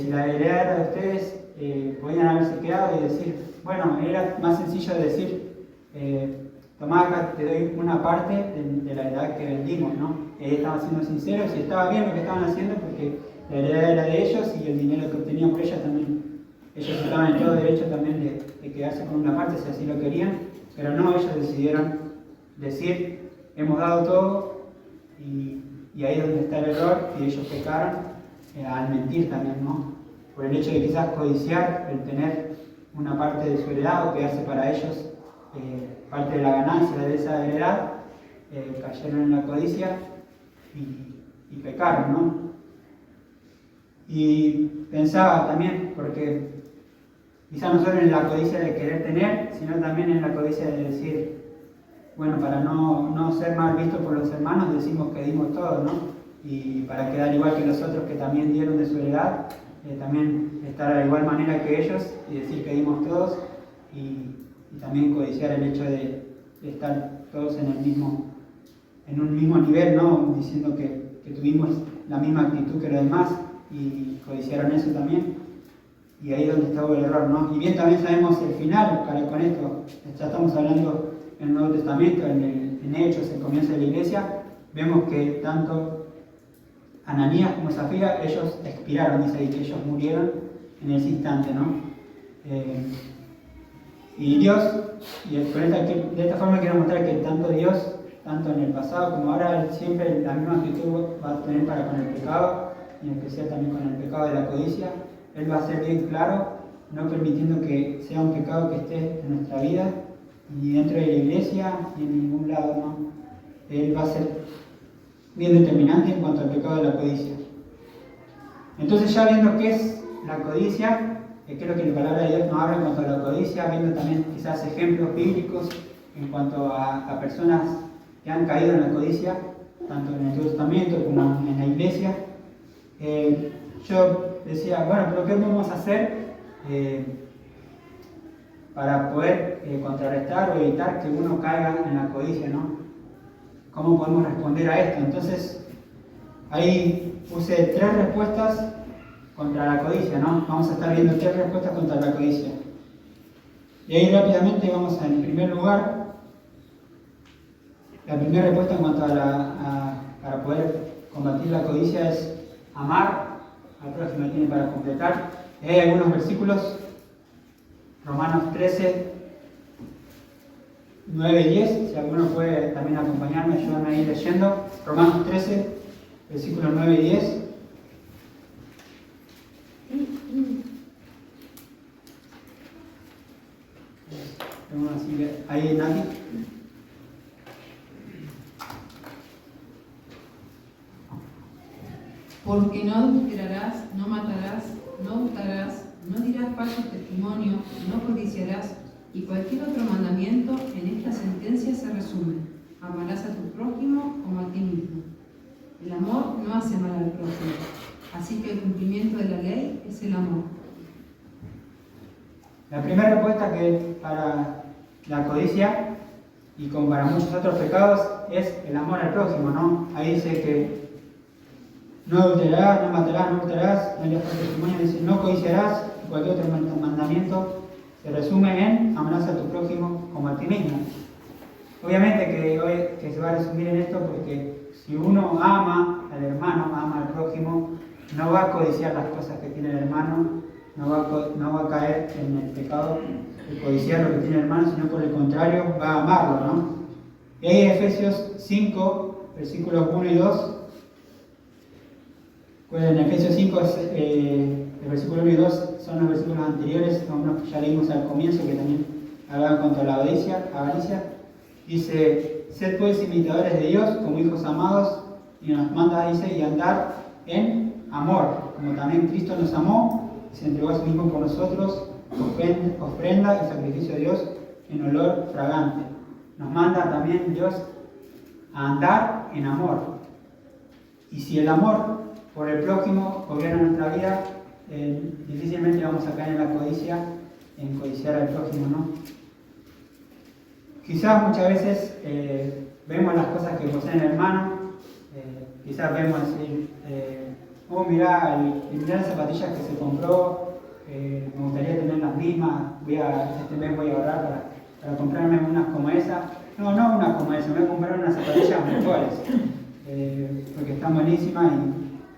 si la heredad era de ustedes, podían haberse quedado y decir, bueno, era más sencillo de decir, tomá acá, te doy una parte de la heredad que vendimos, ¿no? Estaban siendo sinceros y estaba bien lo que estaban haciendo porque la heredad era de ellos y el dinero que obtenían por ellas también, ellos estaban en todo derecho también de quedarse con una parte si así lo querían, pero no, ellos decidieron decir, hemos dado todo y ahí es donde está el error y ellos pecaron al mentir también, ¿no? Por el hecho de quizás codiciar, el tener una parte de su heredad o quedarse para ellos parte de la ganancia de esa heredad, cayeron en la codicia y pecaron, ¿no? Y pensaba también, porque quizás no solo en la codicia de querer tener, sino también en la codicia de decir, bueno, para no ser mal visto por los hermanos, decimos que dimos todo, ¿no? Y para quedar igual que los otros que también dieron de su heredad, también estar de igual manera que ellos y decir que dimos todos y también codiciar el hecho de estar todos en un mismo nivel, ¿no? Diciendo que tuvimos la misma actitud que los demás y codiciaron eso también. Y ahí es donde estaba el error, ¿no? Y bien también sabemos el final, con esto, ya estamos hablando en el Nuevo Testamento, en Hechos, el comienzo de la iglesia, vemos que tanto Ananías como Zafira, ellos expiraron, dice ahí que ellos murieron en ese instante, ¿no? Y Dios, de esta forma quiero mostrar que tanto Dios, tanto en el pasado como ahora, Él siempre la misma actitud va a tener para con el pecado, y en especial también con el pecado de la codicia. Él va a ser bien claro, no permitiendo que sea un pecado que esté en nuestra vida, ni dentro de la iglesia, ni en ningún lado, ¿no? Él va a ser bien determinante en cuanto al pecado de la codicia. Entonces, ya viendo qué es la codicia, creo que la palabra de Dios nos habla en cuanto a la codicia, viendo también quizás ejemplos bíblicos en cuanto a personas que han caído en la codicia, tanto en el Antiguo Testamento como en la iglesia. Yo decía, bueno, pero ¿qué podemos hacer para poder contrarrestar o evitar que uno caiga en la codicia, ¿no? ¿Cómo podemos responder a esto? Entonces, ahí puse 3 respuestas contra la codicia, ¿no? Vamos a estar viendo 3 respuestas contra la codicia. Y ahí rápidamente vamos en primer lugar, la primera respuesta en cuanto para poder combatir la codicia es amar al prójimo. Tiene para completar. Hay algunos versículos, Romanos 13, 9 y 10, si alguno puede también acompañarme, ayudarme a ir leyendo. Romanos 13, versículos 9 y 10. Ahí, Nati. Porque no adulterarás, no matarás, no hurtarás, no dirás falso testimonio, no codiciarás, y cualquier otro mandamiento en esta sentencia se resume: amarás a tu prójimo como a ti mismo. El amor no hace mal al prójimo, así que el cumplimiento de la ley es el amor. La primera respuesta que para la codicia y como para muchos otros pecados es el amor al prójimo, ¿no? Ahí dice que no adulterarás, no matarás, no hurtarás, no dirás falso testimonio, dice no codiciarás, y cualquier otro mandamiento se resume en amarás a tu prójimo como a ti mismo. Obviamente que se va a resumir en esto porque si uno ama al hermano, ama al prójimo, no va a codiciar las cosas que tiene el hermano, no va a caer en el pecado de codiciar lo que tiene el hermano, sino por el contrario va a amarlo, ¿no? Y ahí Efesios 5, versículos 1 y 2. Pues en Efesios 5, el versículo 1 y 2 son los versículos anteriores, que ya leímos al comienzo, que también hablaban contra la avaricia. Dice, sed pues imitadores de Dios como hijos amados, y nos manda, dice, y andar en amor, como también Cristo nos amó, y se entregó a sí mismo por nosotros, ofrenda y sacrificio a Dios en olor fragante. Nos manda también Dios a andar en amor. Y si el amor por el prójimo gobierna nuestra vida, difícilmente vamos a caer en la codicia, en codiciar al prójimo, ¿no? Quizás muchas veces vemos las cosas que posee el hermano, quizás vemos decir, mirá las zapatillas que se compró, me gustaría tener las mismas, este mes voy a ahorrar para comprarme unas como esa. No unas como esa, me voy a comprar unas zapatillas mejores, porque están buenísimas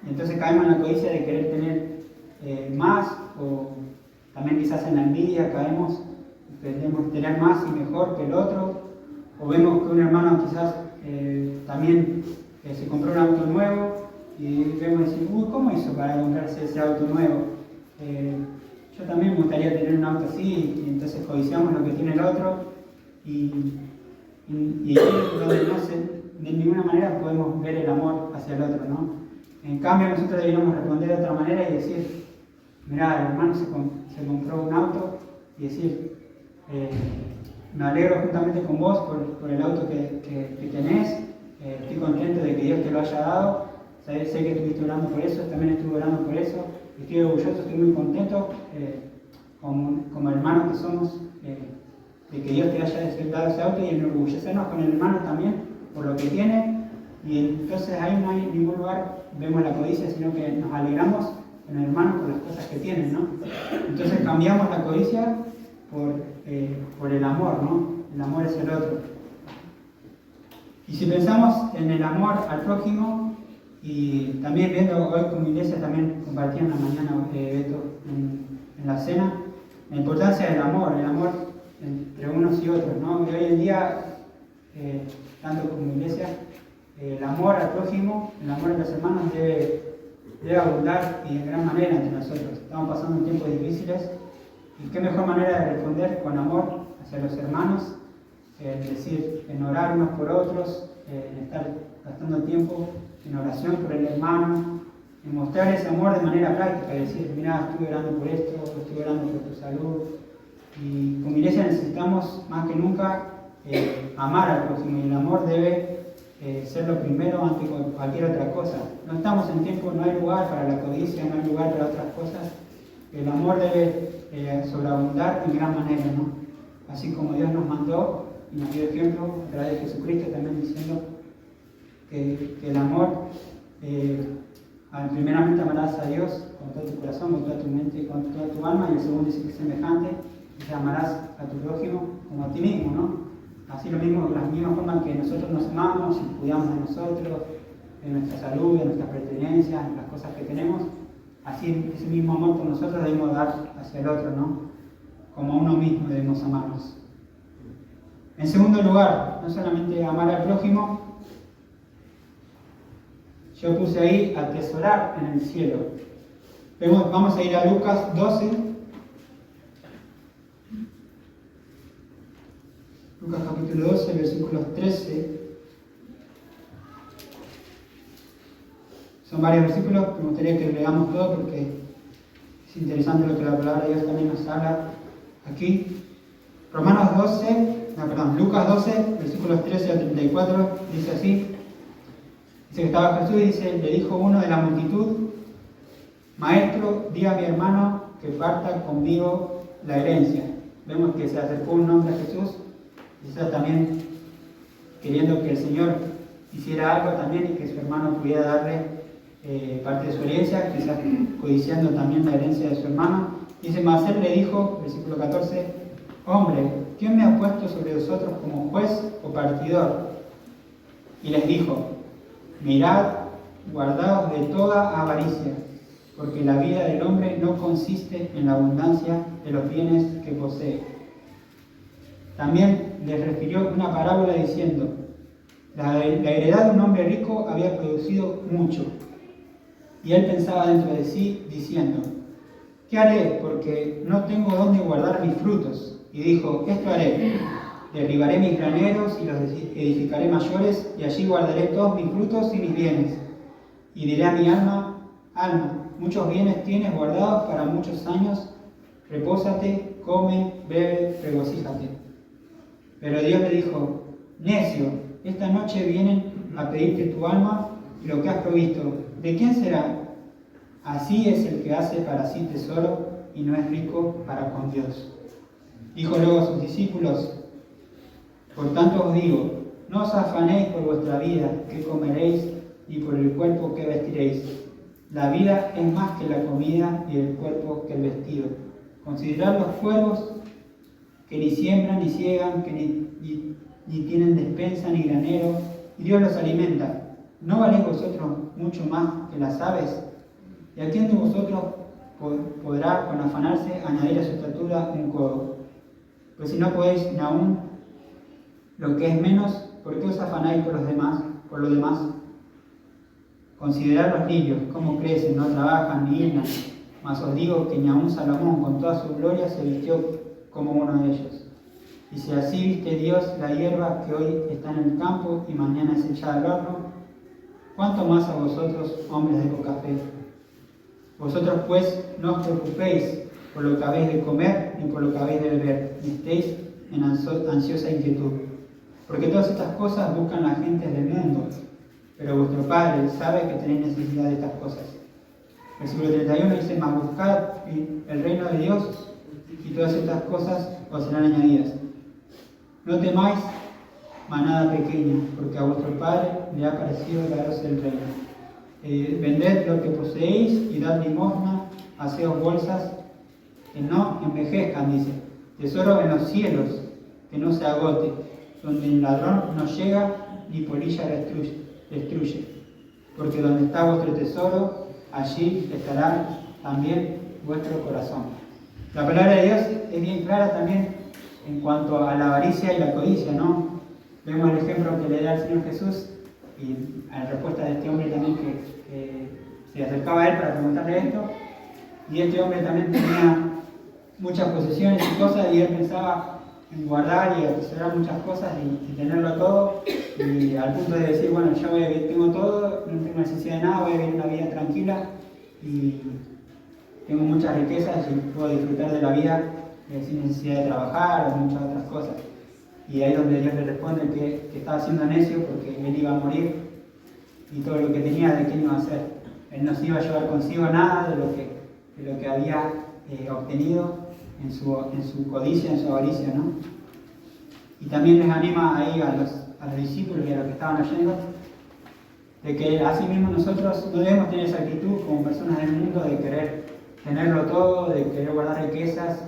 y entonces caemos en la codicia de querer tener más, o también quizás en la envidia caemos, queremos tener más y mejor que el otro, o vemos que un hermano quizás también se compró un auto nuevo y vemos y decimos, ¿cómo hizo para comprarse ese auto nuevo? Yo también me gustaría tener un auto así, y entonces codiciamos lo que tiene el otro y ahí es donde de ninguna manera podemos ver el amor hacia el otro, ¿no? En cambio nosotros deberíamos responder de otra manera y decir, mirá, el hermano se compró un auto, y decir, me alegro juntamente con vos por el auto que tenés, estoy contento de que Dios te lo haya dado, sé que estuviste orando por eso, también estuve orando por eso, estoy orgulloso, estoy muy contento como hermanos que somos, de que Dios te haya dado ese auto, y enorgullecernos con el hermano también por lo que tiene, y entonces ahí no hay ningún lugar, vemos la codicia, sino que nos alegramos con el hermano por las cosas que tiene, ¿no? Entonces cambiamos la codicia por el amor, ¿no? El amor es el otro. Y si pensamos en el amor al prójimo, y también viendo hoy como iglesia, también compartí en la mañana, Beto, en la cena, la importancia del amor, el amor entre unos y otros, ¿no? Y hoy en día, tanto como iglesia, el amor al prójimo, el amor a los hermanos debe abundar y de gran manera entre nosotros. Estamos pasando tiempos difíciles, y qué mejor manera de responder con amor hacia los hermanos, es decir, en orar unos por otros, en estar gastando tiempo en oración por el hermano, en mostrar ese amor de manera práctica, decir, mira, estuve orando por esto, estuve orando por tu salud. Y como iglesia necesitamos más que nunca amar al prójimo, y el amor debe ser lo primero antes de cualquier otra cosa. No estamos en tiempo, no hay lugar para la codicia, no hay lugar para otras cosas. El amor debe sobreabundar en gran manera, ¿no? Así como Dios nos mandó y nos dio ejemplo a través de Jesucristo, también diciendo que el amor, primeramente amarás a Dios con todo tu corazón, con toda tu mente, con toda tu alma, y el segundo dice que es semejante, y amarás a tu prójimo como a ti mismo, ¿no? Así lo mismo, de la misma forma que nosotros nos amamos y cuidamos de nosotros, de nuestra salud, de nuestras pertenencias, de las cosas que tenemos, así ese mismo amor por nosotros debemos dar hacia el otro, ¿no? Como a uno mismo debemos amarnos. En segundo lugar, no solamente amar al prójimo, yo puse ahí atesorar en el cielo. Vamos a ir a Lucas 12. Lucas capítulo 12, versículos 13. Son varios versículos que me gustaría que leamos todo porque es interesante lo que la palabra de Dios también nos habla aquí. Lucas 12, versículos 13 al 34, dice así. Dice que estaba Jesús y le dijo uno de la multitud, Maestro, di a mi hermano que parta conmigo la herencia. Vemos que se acercó un hombre a Jesús, quizás también queriendo que el Señor hiciera algo también y que su hermano pudiera darle parte de su herencia, quizás codiciando también la herencia de su hermano. Dice, mas él le dijo, versículo 14, hombre, ¿quién me ha puesto sobre vosotros como juez o partidor? Y les dijo, mirad, guardaos de toda avaricia, porque la vida del hombre no consiste en la abundancia de los bienes que posee. También les refirió una parábola diciendo, la heredad de un hombre rico había producido mucho, y él pensaba dentro de sí, diciendo, ¿qué haré? Porque no tengo dónde guardar mis frutos. Y dijo, esto haré, derribaré mis graneros y los edificaré mayores, y allí guardaré todos mis frutos y mis bienes. Y diré a mi alma, muchos bienes tienes guardados para muchos años, repósate, come, bebe, regocíjate. Pero Dios le dijo, necio, esta noche vienen a pedirte tu alma y lo que has provisto, ¿de quién será? Así es el que hace para sí tesoro y no es rico para con Dios. Dijo luego a sus discípulos, por tanto os digo, no os afanéis por vuestra vida, qué comeréis, ni por el cuerpo, qué vestiréis. La vida es más que la comida y el cuerpo que el vestido. Considerad los cuervos que ni siembran ni ciegan, que ni tienen despensa ni granero, y Dios los alimenta. ¿No valéis vosotros mucho más que las aves? ¿Y a quién de vosotros podrá, con afanarse, añadir a su estatura un codo? Pues si no podéis ni aún lo que es menos, ¿por qué os afanáis por lo demás? Considerad los lirios, cómo crecen, no trabajan ni hilan, mas os digo que ni aun Salomón con toda su gloria se vistió como uno de ellos. Y si así viste Dios la hierba que hoy está en el campo y mañana es echada al horno, ¿cuánto más a vosotros, hombres de poca fe? Vosotros pues no os preocupéis por lo que habéis de comer ni por lo que habéis de beber, ni estéis en ansiosa inquietud. Porque todas estas cosas buscan las gentes del mundo, pero vuestro Padre sabe que tenéis necesidad de estas cosas. Versículo 31 dice, mas buscad el reino de Dios y todas estas cosas os serán añadidas. No temáis, manada pequeña, porque a vuestro Padre le ha parecido daros el reino. Vended lo que poseéis y dad limosna, haceos bolsas que no envejezcan, dice. Tesoro en los cielos, que no se agote, donde el ladrón no llega ni polilla destruye. Porque donde está vuestro tesoro, allí estará también vuestro corazón. La palabra de Dios es bien clara también en cuanto a la avaricia y la codicia, ¿no? Vemos el ejemplo que le da el Señor Jesús y a la respuesta de este hombre también que se acercaba a él para preguntarle esto. Y este hombre también tenía muchas posesiones y cosas y él pensaba en guardar y atesorar muchas cosas y tenerlo todo, y al punto de decir, bueno, yo tengo todo, no tengo necesidad de nada, voy a vivir una vida tranquila y tengo muchas riquezas y puedo disfrutar de la vida sin necesidad de trabajar o muchas otras cosas. Y ahí es donde Dios le responde que estaba siendo necio porque él iba a morir y todo lo que tenía, ¿de qué iba a hacer? Él no se iba a llevar consigo nada de lo que había obtenido en su codicia, en su avaricia, ¿no? Y también les anima ahí a los discípulos y a los que estaban oyendo, de que así mismo nosotros no debemos tener esa actitud como personas del mundo de querer tenerlo todo, de querer guardar riquezas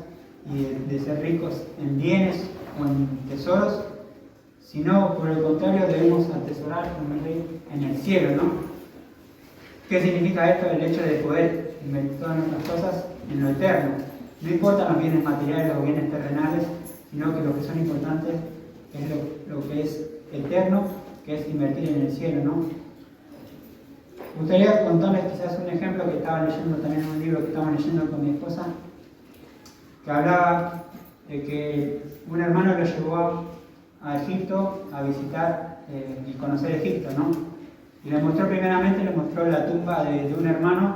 y de ser ricos en bienes o en tesoros, sino por el contrario debemos atesorar como el Rey en el cielo, ¿no? ¿Qué significa esto? El hecho de poder invertir todas nuestras cosas en lo eterno. No importan los bienes materiales o bienes terrenales, sino que lo que son importantes es lo que es eterno, que es invertir en el cielo, ¿no? Me gustaría contarles quizás un ejemplo que estaba leyendo también en un libro que estaba leyendo con mi esposa, que hablaba de que un hermano lo llevó a Egipto a visitar y conocer Egipto, ¿no? Y le mostró la tumba de un hermano,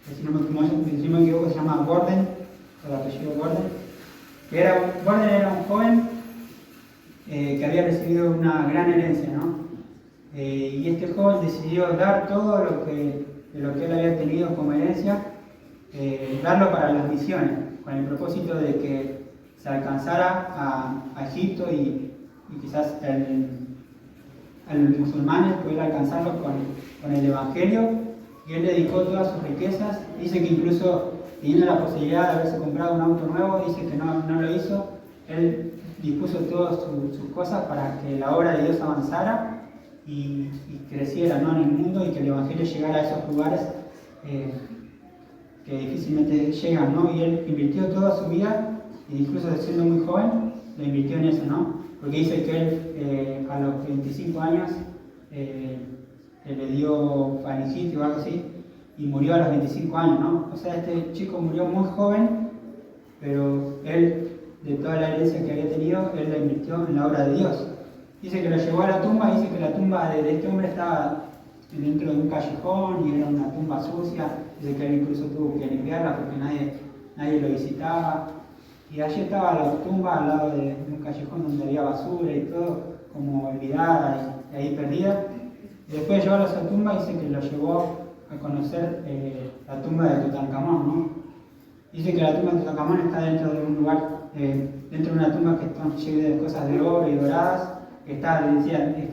que si no me equivoco se llama Gordon, el apellido Gordon. Gordon era un joven que había recibido una gran herencia, ¿no? Y este joven decidió dar todo de lo que él había tenido como herencia, darlo para las misiones, con el propósito de que se alcanzara a Egipto y quizás a los musulmanes pudiera alcanzarlos con el Evangelio. Y él dedicó todas sus riquezas. Dice que incluso teniendo la posibilidad de haberse comprado un auto nuevo, dice que no lo hizo. Él dispuso todas sus cosas para que la obra de Dios avanzara y creciera, ¿no?, en el mundo, y que el Evangelio llegara a esos lugares que difícilmente llegan, ¿no? Y él invirtió toda su vida, incluso siendo muy joven, lo invirtió en eso, ¿no? Porque dice que él a los 25 años le dio faringitis o algo así, y murió a los 25 años, ¿no? O sea, este chico murió muy joven, pero él, de toda la herencia que había tenido, él la invirtió en la obra de Dios. Dice que lo llevó a la tumba, dice que la tumba de este hombre estaba dentro de un callejón y era una tumba sucia. Dice que él incluso tuvo que limpiarla porque nadie lo visitaba. Y allí estaba la tumba al lado de un callejón donde había basura y todo, como olvidada y ahí perdida. Y después de llevarlo a esa tumba, dice que lo llevó a conocer la tumba de Tutankamón, ¿no? Dice que la tumba de Tutankamón está dentro de un lugar, dentro de una tumba que está llena de cosas de oro y doradas, que está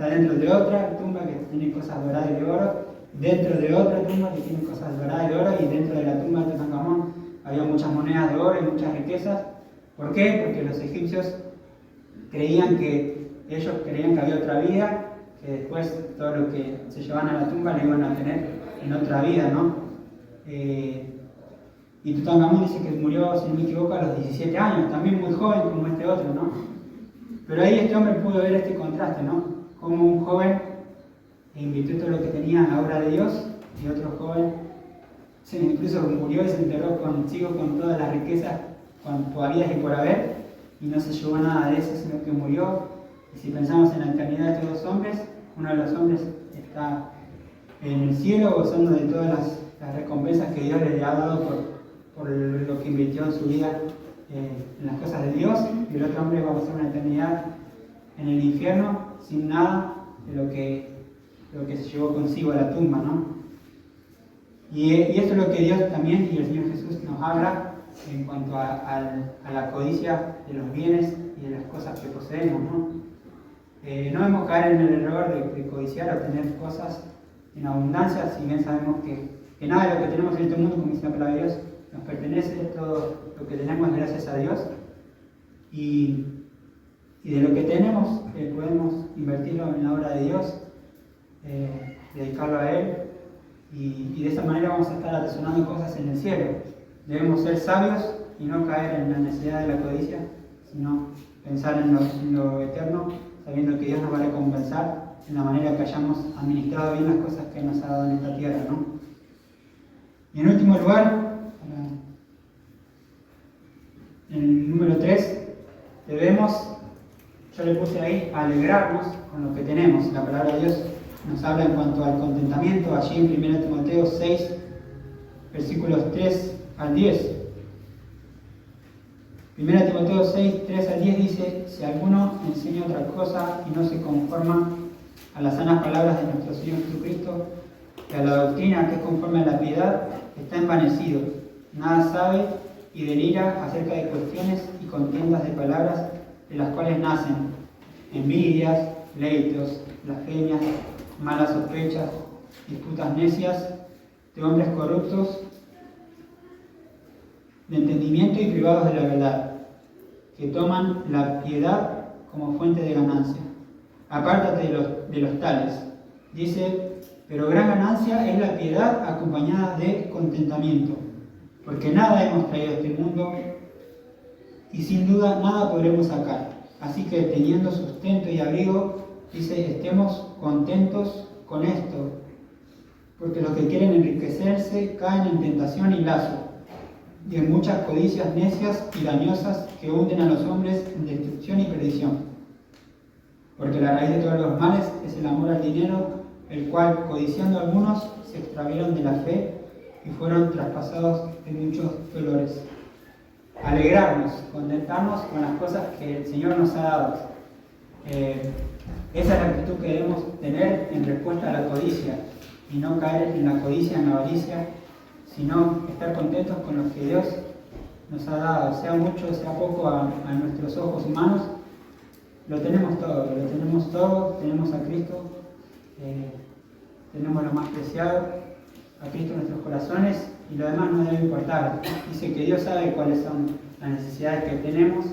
dentro de otra tumba que tiene cosas doradas y de oro, dentro de otra tumba que tiene cosas doradas y de oro, y dentro de la tumba de Tutankamón había muchas monedas de oro y muchas riquezas. ¿Por qué? Porque los egipcios creían que había otra vida, que después todo lo que se llevaban a la tumba lo iban a tener en otra vida, ¿no? Y Tutankamón dice que murió, si no me equivoco, a los 17 años, también muy joven como este otro, ¿no? Pero ahí este hombre pudo ver este contraste, ¿no? Como un joven invirtió todo lo que tenía en la obra de Dios, y otro joven incluso murió y se enterró consigo con todas las riquezas por habidas y por haber, y no se llevó nada de eso, sino que murió. Y si pensamos en la eternidad de estos dos hombres, uno de los hombres está en el cielo gozando de todas las recompensas que Dios le ha dado por lo que invirtió en su vida en las cosas de Dios, y el otro hombre va a pasar una eternidad en el infierno sin nada de lo que se llevó consigo a la tumba, ¿no? Y esto es lo que Dios también y el Señor Jesús nos habla en cuanto a la codicia de los bienes y de las cosas que poseemos, ¿no? No debemos caer en el error de codiciar o tener cosas en abundancia, si bien sabemos que nada de lo que tenemos en este mundo, como dice la palabra de Dios, nos pertenece. Todo lo que tenemos es gracias a Dios, y de lo que tenemos podemos invertirlo en la obra de Dios, dedicarlo a Él, y de esa manera vamos a estar atesorando cosas en el cielo. Debemos ser sabios y no caer en la necesidad de la codicia, sino pensar en lo eterno, sabiendo que Dios nos va a recompensar en la manera que hayamos administrado bien las cosas que nos ha dado en esta tierra, ¿no? Y en último lugar, en el número 3, debemos, yo le puse ahí, alegrarnos con lo que tenemos. La palabra de Dios nos habla en cuanto al contentamiento, allí en 1 Timoteo 6, versículos 3 al 10. 1 Timoteo 6, 3 al 10 dice: si alguno enseña otra cosa y no se conforma a las sanas palabras de nuestro Señor Jesucristo y a la doctrina que es conforme a la piedad, está envanecido, nada sabe y delira acerca de cuestiones y contiendas de palabras, de las cuales nacen envidias, pleitos, blasfemias, malas sospechas, disputas necias, de hombres corruptos de entendimiento y privados de la verdad, que toman la piedad como fuente de ganancia. Apártate de los tales. Dice: pero gran ganancia es la piedad acompañada de contentamiento, porque nada hemos traído a este mundo y sin duda nada podremos sacar. Así que teniendo sustento y abrigo, dice, estemos contentos con esto, porque los que quieren enriquecerse caen en tentación y lazo, y en muchas codicias necias y dañosas que hunden a los hombres en destrucción y perdición. Porque la raíz de todos los males es el amor al dinero, el cual, codiciando algunos, se extraviaron de la fe y fueron traspasados en muchos dolores. Alegrarnos, contentarnos con las cosas que el Señor nos ha dado. Esa es la actitud que debemos tener en respuesta a la codicia, y no caer en la codicia, en la avaricia, sino estar contentos con lo que Dios nos ha dado, sea mucho, sea poco a nuestros ojos humanos. Lo tenemos todo, tenemos a Cristo, tenemos lo más preciado, a Cristo en nuestros corazones, y lo demás no debe importar. Dice que Dios sabe cuáles son las necesidades que tenemos,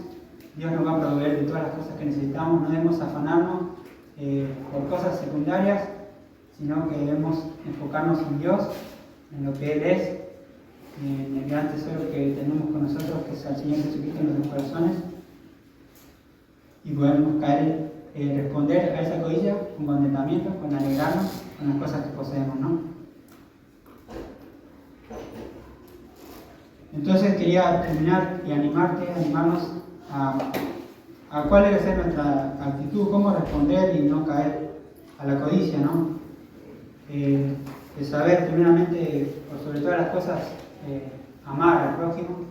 Dios nos va a proveer de todas las cosas que necesitamos. No debemos afanarnos por cosas secundarias, sino que debemos enfocarnos en Dios, en lo que Él es, en el gran tesoro que tenemos con nosotros, que es el Señor Jesucristo en nuestros corazones, y podemos responder a esa codicia con contentamiento, con alegrarnos con las cosas que poseemos, ¿no? Entonces quería terminar y animarnos a cuál debe ser nuestra actitud, cómo responder y no caer a la codicia, ¿no? De saber primeramente, por sobre todas las cosas, amar al prójimo,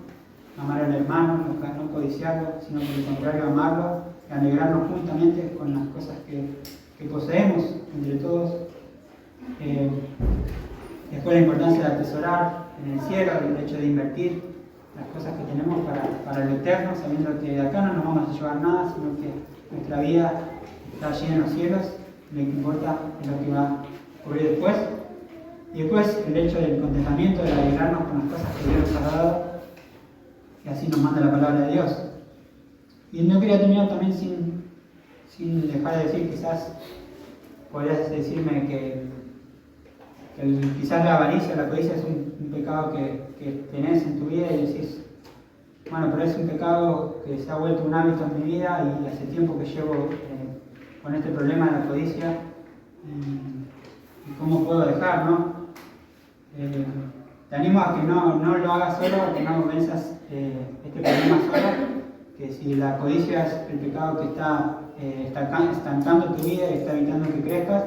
amar al hermano, no codiciarlo, sino por el contrario amarlo, y alegrarnos juntamente con las cosas que poseemos entre todos. Después la importancia de atesorar en el cielo, el hecho de invertir las cosas que tenemos para lo eterno, sabiendo que de acá no nos vamos a llevar nada, sino que nuestra vida está allí en los cielos, y lo que importa es lo que va a ocurrir después. Y después el hecho del contentamiento, de alegrarnos con las cosas que Dios nos ha dado, y así nos manda la palabra de Dios. Y no quería terminar también sin dejar de decir, quizás podrías decirme que quizás la avaricia, la codicia es un pecado que tenés en tu vida y decís, bueno, pero es un pecado que se ha vuelto un hábito en mi vida y hace tiempo que llevo con este problema de la codicia y cómo puedo dejar, ¿no? Te animo a que no lo hagas solo, que no venzas este problema solo, que si la codicia es el pecado que está estancando tu vida y está evitando que crezcas,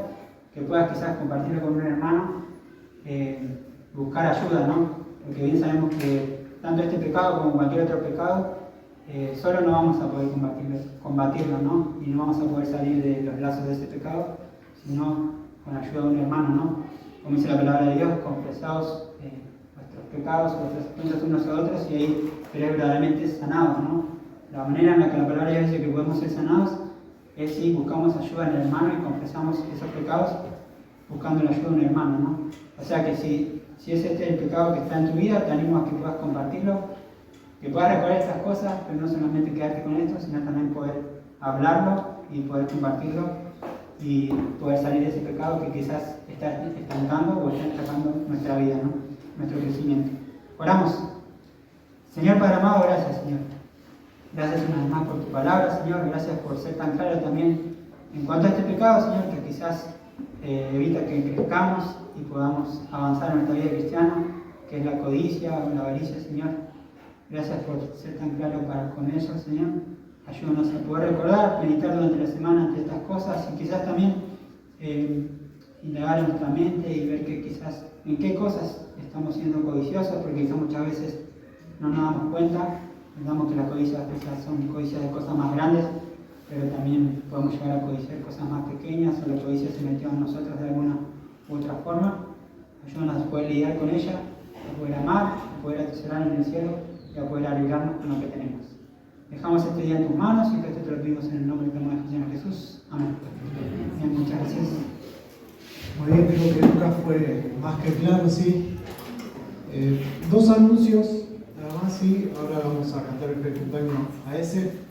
que puedas quizás compartirlo con un hermano, buscar ayuda, ¿no? Porque bien sabemos que tanto este pecado como cualquier otro pecado, solo no vamos a poder combatirlo, ¿no? Y no vamos a poder salir de los lazos de ese pecado, sino con la ayuda de un hermano, ¿no? Como dice la palabra de Dios, confesaos vuestros pecados, vuestras ofensas unos a otros, y ahí seréis verdaderamente sanados, ¿no? La manera en la que la palabra de Dios dice que podemos ser sanados es si buscamos ayuda en el hermano y confesamos esos pecados buscando la ayuda de un hermano, ¿no? O sea que si es este el pecado que está en tu vida, te animo a que puedas compartirlo, que puedas recordar estas cosas, pero no solamente quedarte con esto, sino también poder hablarlo y poder compartirlo y poder salir de ese pecado que quizás está estancando o está atrapando nuestra vida, ¿no? Nuestro crecimiento. Oramos. Señor Padre amado, gracias, Señor. Gracias una vez más por tu palabra, Señor. Gracias por ser tan claro también en cuanto a este pecado, Señor, que quizás evita que crezcamos y podamos avanzar en nuestra vida cristiana, que es la codicia o la avaricia, Señor. Gracias por ser tan claro con eso, Señor. Ayúdanos a poder recordar, meditar durante la semana ante estas cosas y quizás también indagar en nuestra mente y ver que quizás en qué cosas estamos siendo codiciosos, porque quizás muchas veces no nos damos cuenta, pensamos que las codicias quizás son codicias de cosas más grandes, pero también podemos llegar a codiciar cosas más pequeñas o la codicia se metió en nosotros de alguna u otra forma. Ayúdanos a poder lidiar con ella, a poder amar, a poder atesorar en el cielo y a poder alegrarnos con lo que tenemos. Dejamos este día en tus manos y que esto te lo pedimos en el nombre de nuestro Señor Jesús. Amén. Bien, muchas gracias. Muy bien, creo que Lucas fue más que claro, sí. Dos anuncios, nada más, sí. Ahora vamos a cantar el cumpleaños a ese.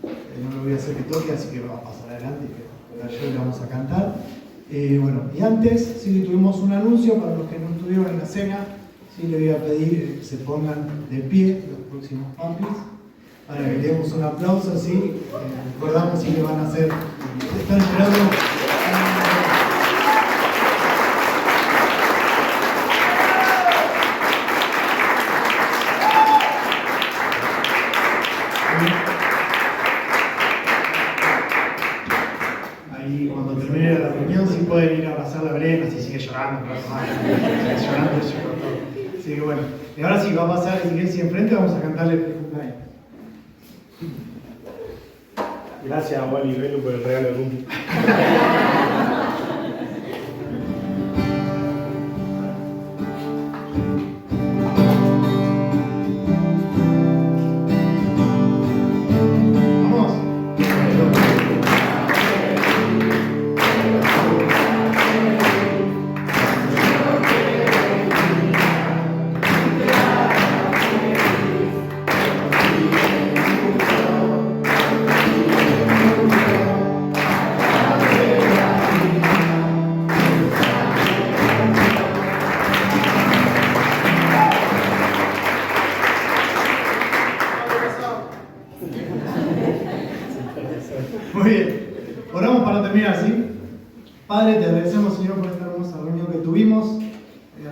No lo voy a hacer que toque, así que va a pasar adelante, que yo le vamos a cantar. Bueno, y antes, sí, tuvimos un anuncio para los que no estuvieron en la cena. Sí, le voy a pedir que se pongan de pie los próximos papis, para que le demos un aplauso, así. Recordamos si le van a hacer. Están esperando. Ahí cuando termine la reunión sí pueden ir a abrazar la Brena, si sigue llorando, sigue llorando, todo. Así que bueno, y ahora sí va a pasar el iglesia enfrente, vamos a cantarle el cumpleaños. Gracias a Juan y Belu por el regalo de Rumpi. Muy bien, oramos para terminar, ¿sí? Padre, te agradecemos, Señor, por esta hermosa reunión que tuvimos.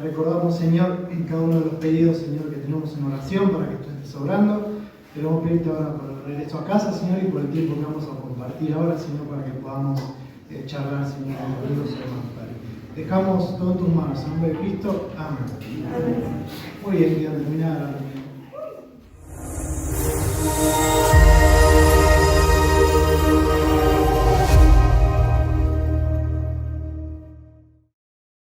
Recordamos, Señor, cada uno de los pedidos, Señor, que tenemos en oración para que tú estés obrando. Queremos pedirte ahora por el regreso a casa, Señor, y por el tiempo que vamos a compartir ahora, Señor, para que podamos charlar, Señor, con amigos y hermanos, Padre. Dejamos todo en tus manos, en nombre de Cristo. Amén. Muy bien, quiero terminar.